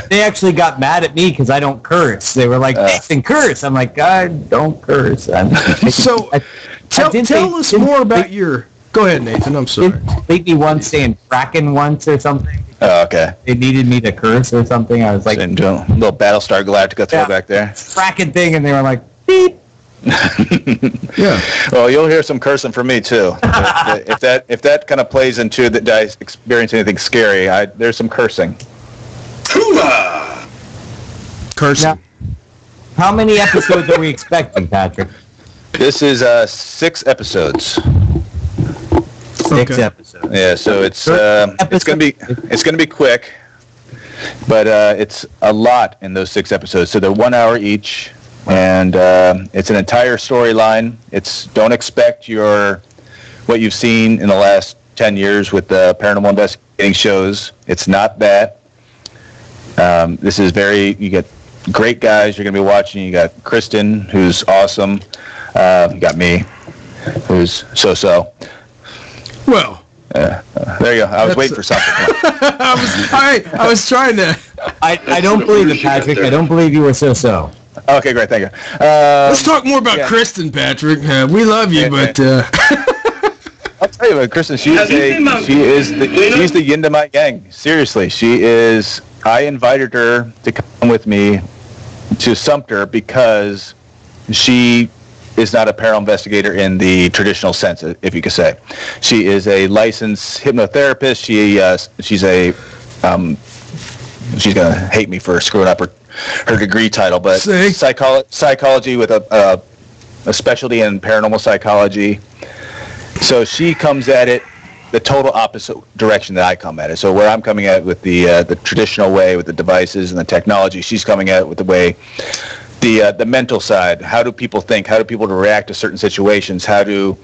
They actually got mad at me because I don't curse. They were like, Nathan, curse. I'm like, God, don't curse. So tell us more about your... Go ahead, Nathan. I'm sorry. They me once saying fracking once or something. Oh, okay. They needed me to curse or something. I was like... A little Battlestar Galactica throwback there. Fracking thing, and they were like, beep. Yeah. Well, you'll hear some cursing from me, too. if that kind of plays into that I experience anything scary, there's some cursing. Cursing. Now, how many episodes are we expecting, Patrick? This is 6 episodes. 6 episodes. Yeah, so it's gonna be quick, but it's a lot in those 6 episodes. So they're 1 hour each, and it's an entire storyline. Don't expect what you've seen in the last 10 years with the paranormal investigating shows. It's not that. This is you get great guys you're going to be watching. You got Kristen, who's awesome. You got me, who's so-so. Well, there you go. I was waiting for something. I was trying to... I don't believe it, Patrick. I don't believe you were so-so. Okay, great. Thank you. Let's talk more about Kristen, Patrick. We love you, but... I'll tell you about Kristen. She's the yin to my yang. Seriously, she is... I invited her to come with me to Sumter because she is not a paranormal investigator in the traditional sense, if you could say. She is a licensed hypnotherapist. She's gonna hate me for screwing up her degree title, but psychology with a specialty in paranormal psychology. So she comes at it the total opposite direction that I come at it. So where I'm coming at it with the traditional way with the devices and the technology, she's coming at it with the way the mental side. How do people think? How do people react to certain situations? How do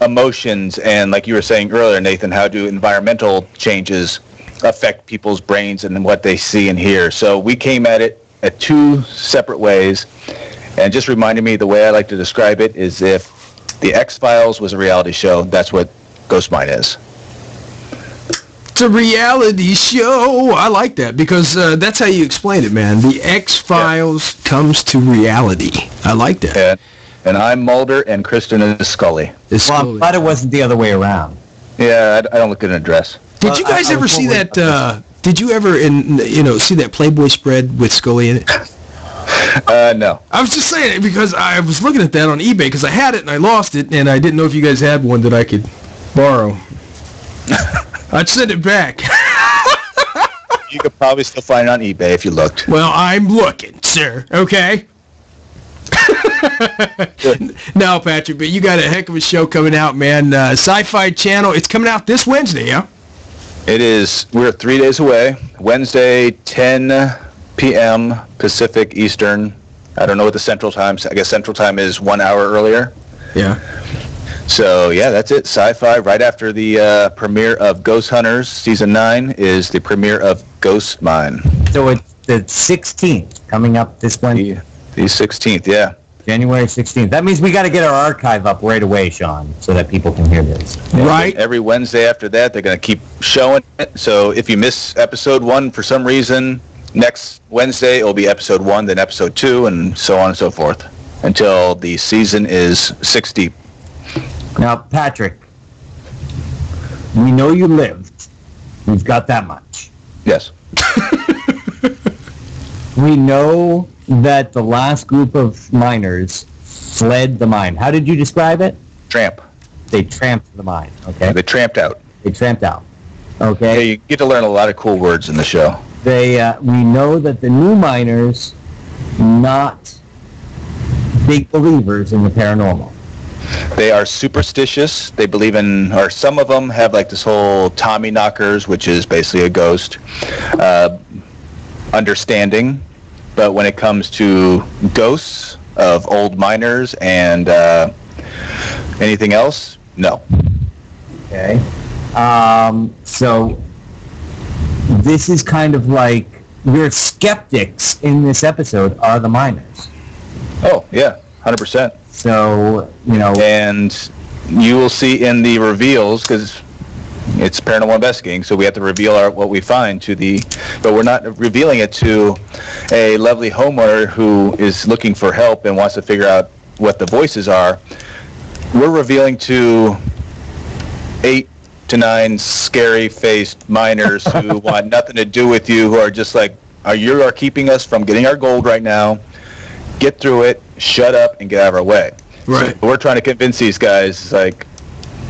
emotions and, like you were saying earlier, Nathan, how do environmental changes affect people's brains and what they see and hear? So we came at it at 2 separate ways, and just reminded me the way I like to describe it is if the X-Files was a reality show, that's what GhostMan is. It's a reality show. I like that because that's how you explain it, man. The X-Files comes to reality. I like that. And I'm Mulder, and Kristen is Scully. I'm glad it wasn't the other way around. Yeah, I don't look at an address. Did you guys ever see that? Did you ever see that Playboy spread with Scully in it? No. I was just saying it because I was looking at that on eBay because I had it and I lost it, and I didn't know if you guys had one that I could borrow. I'd send it back. You could probably still find it on eBay if you looked. Well, I'm looking, sir. Okay? No, Patrick, but you got a heck of a show coming out, man. SYFy channel. It's coming out this Wednesday, yeah? It is. We're 3 days away. Wednesday, 10 p.m. Pacific Eastern. I don't know what the Central Time. I guess Central Time is 1 hour earlier. Yeah. So, yeah, that's it. SYFy. Right after the premiere of Ghost Hunters Season 9 is the premiere of GhostMan. So it's the 16th coming up this Wednesday. The 16th, yeah. January 16th. That means we got to get our archive up right away, Sean, so that people can hear this. Yeah, right. Every Wednesday after that, they're going to keep showing it. So if you miss episode 1 for some reason, next Wednesday it'll be episode 1, then episode 2, and so on and so forth until the season is 6 deep. Now, Patrick, we know you lived. We've got that much. Yes. We know that the last group of miners fled the mine. How did you describe it? Tramp. They tramped the mine. Okay. They tramped out. They tramped out. Okay. Yeah, you get to learn a lot of cool words in the show. We know that the new miners not big believers in the paranormal. They are superstitious. They believe in, or some of them have like this whole Tommy knockers, which is basically a ghost, understanding. But when it comes to ghosts of old miners and anything else, no. Okay. So this is kind of like your skeptics in this episode are the miners. Oh, yeah, 100%. So, you know. And you will see in the reveals, because it's paranormal investigating, so we have to reveal what we find to but we're not revealing it to a lovely homeowner who is looking for help and wants to figure out what the voices are. We're revealing to 8 to 9 scary-faced miners who want nothing to do with you, who are just like, you are keeping us from getting our gold right now. Get through it, shut up, and get out of our way. Right. So we're trying to convince these guys, like,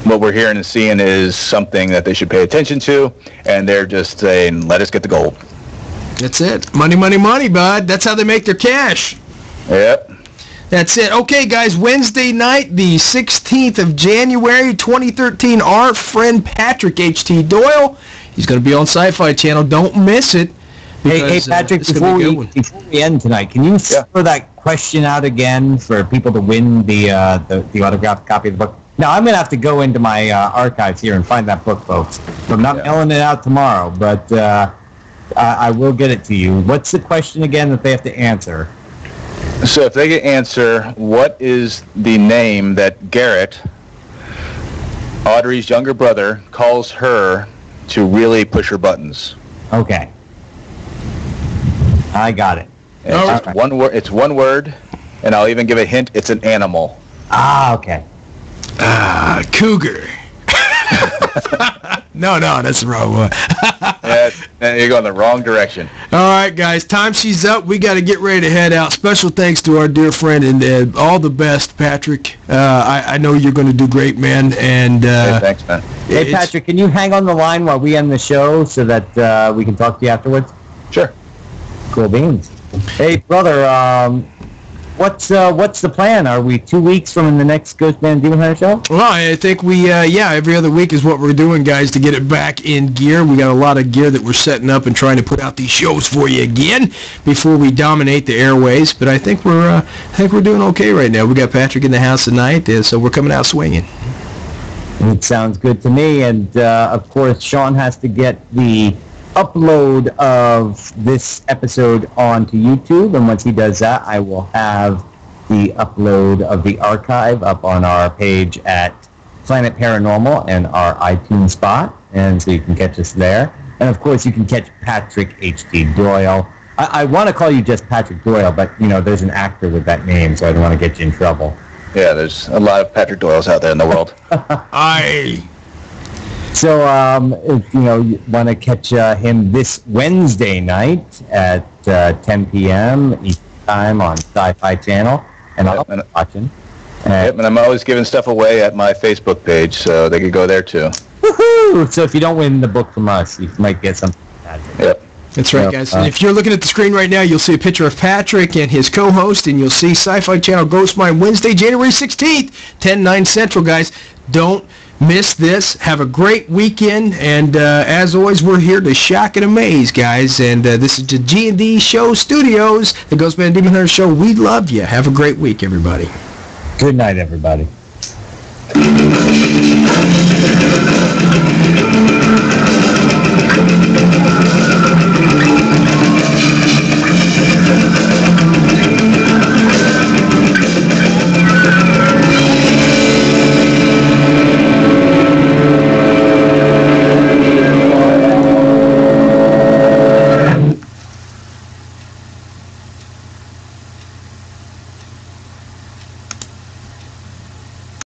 what we're hearing and seeing is something that they should pay attention to, and they're just saying, let us get the gold. That's it. Money, money, money, bud. That's how they make their cash. Yep. That's it. Okay, guys, Wednesday night, the 16th of January, 2013, our friend Patrick H.T. Doyle, he's going to be on SYFy channel. Don't miss it. Hey, Patrick, before we end tonight, can you throw that question out again for people to win the autographed copy of the book? Now, I'm going to have to go into my archives here and find that book, folks. So I'm not mailing it out tomorrow, but I will get it to you. What's the question again that they have to answer? So if they can answer, what is the name that Garrett, Audrey's younger brother, calls her to really push her buttons? Okay. I got it. It's one word. It's one word, and I'll even give a hint. It's an animal. Ah, okay. Cougar. No, that's the wrong one. You're going the wrong direction. All right, guys, time she's up. We got to get ready to head out. Special thanks to our dear friend and all the best, Patrick. I know you're going to do great, man. And hey, thanks, man. Hey, Patrick, can you hang on the line while we end the show so that we can talk to you afterwards? Sure. Cool beans. Hey, brother, what's the plan? Are we 2 weeks from the next GhostMan&Demon Hunter show? Well, I think we, every other week is what we're doing, guys, to get it back in gear. We got a lot of gear that we're setting up and trying to put out these shows for you again before we dominate the airways. But I think we're doing okay right now. We got Patrick in the house tonight, so we're coming out swinging. It sounds good to me. And, of course, Sean has to get the upload of this episode onto YouTube, and once he does that, I will have the upload of the archive up on our page at Planet Paranormal and our iTunes spot, and so you can catch us there. And of course, you can catch Patrick H.T. Doyle. I want to call you just Patrick Doyle, but there's an actor with that name, so I don't want to get you in trouble. Yeah, there's a lot of Patrick Doyles out there in the world. So, if you want to catch him this Wednesday night at 10 p.m. Eastern Time on SYFy channel, and I'll be watching. And I'm always giving stuff away at my Facebook page, so they could go there too. Woohoo! So if you don't win the book from us, you might get something. Yep. That's right, guys. And if you're looking at the screen right now, you'll see a picture of Patrick and his co-host, and you'll see SYFy Channel Ghost Mine Wednesday, January 16th, 10/9 Central, guys. Don't miss this. Have a great weekend, and as always, we're here to shock and amaze, guys. And this is the G&D Show Studios, the GhostMan&Demon Hunter Show. We love you. Have a great week, everybody. Good night, everybody.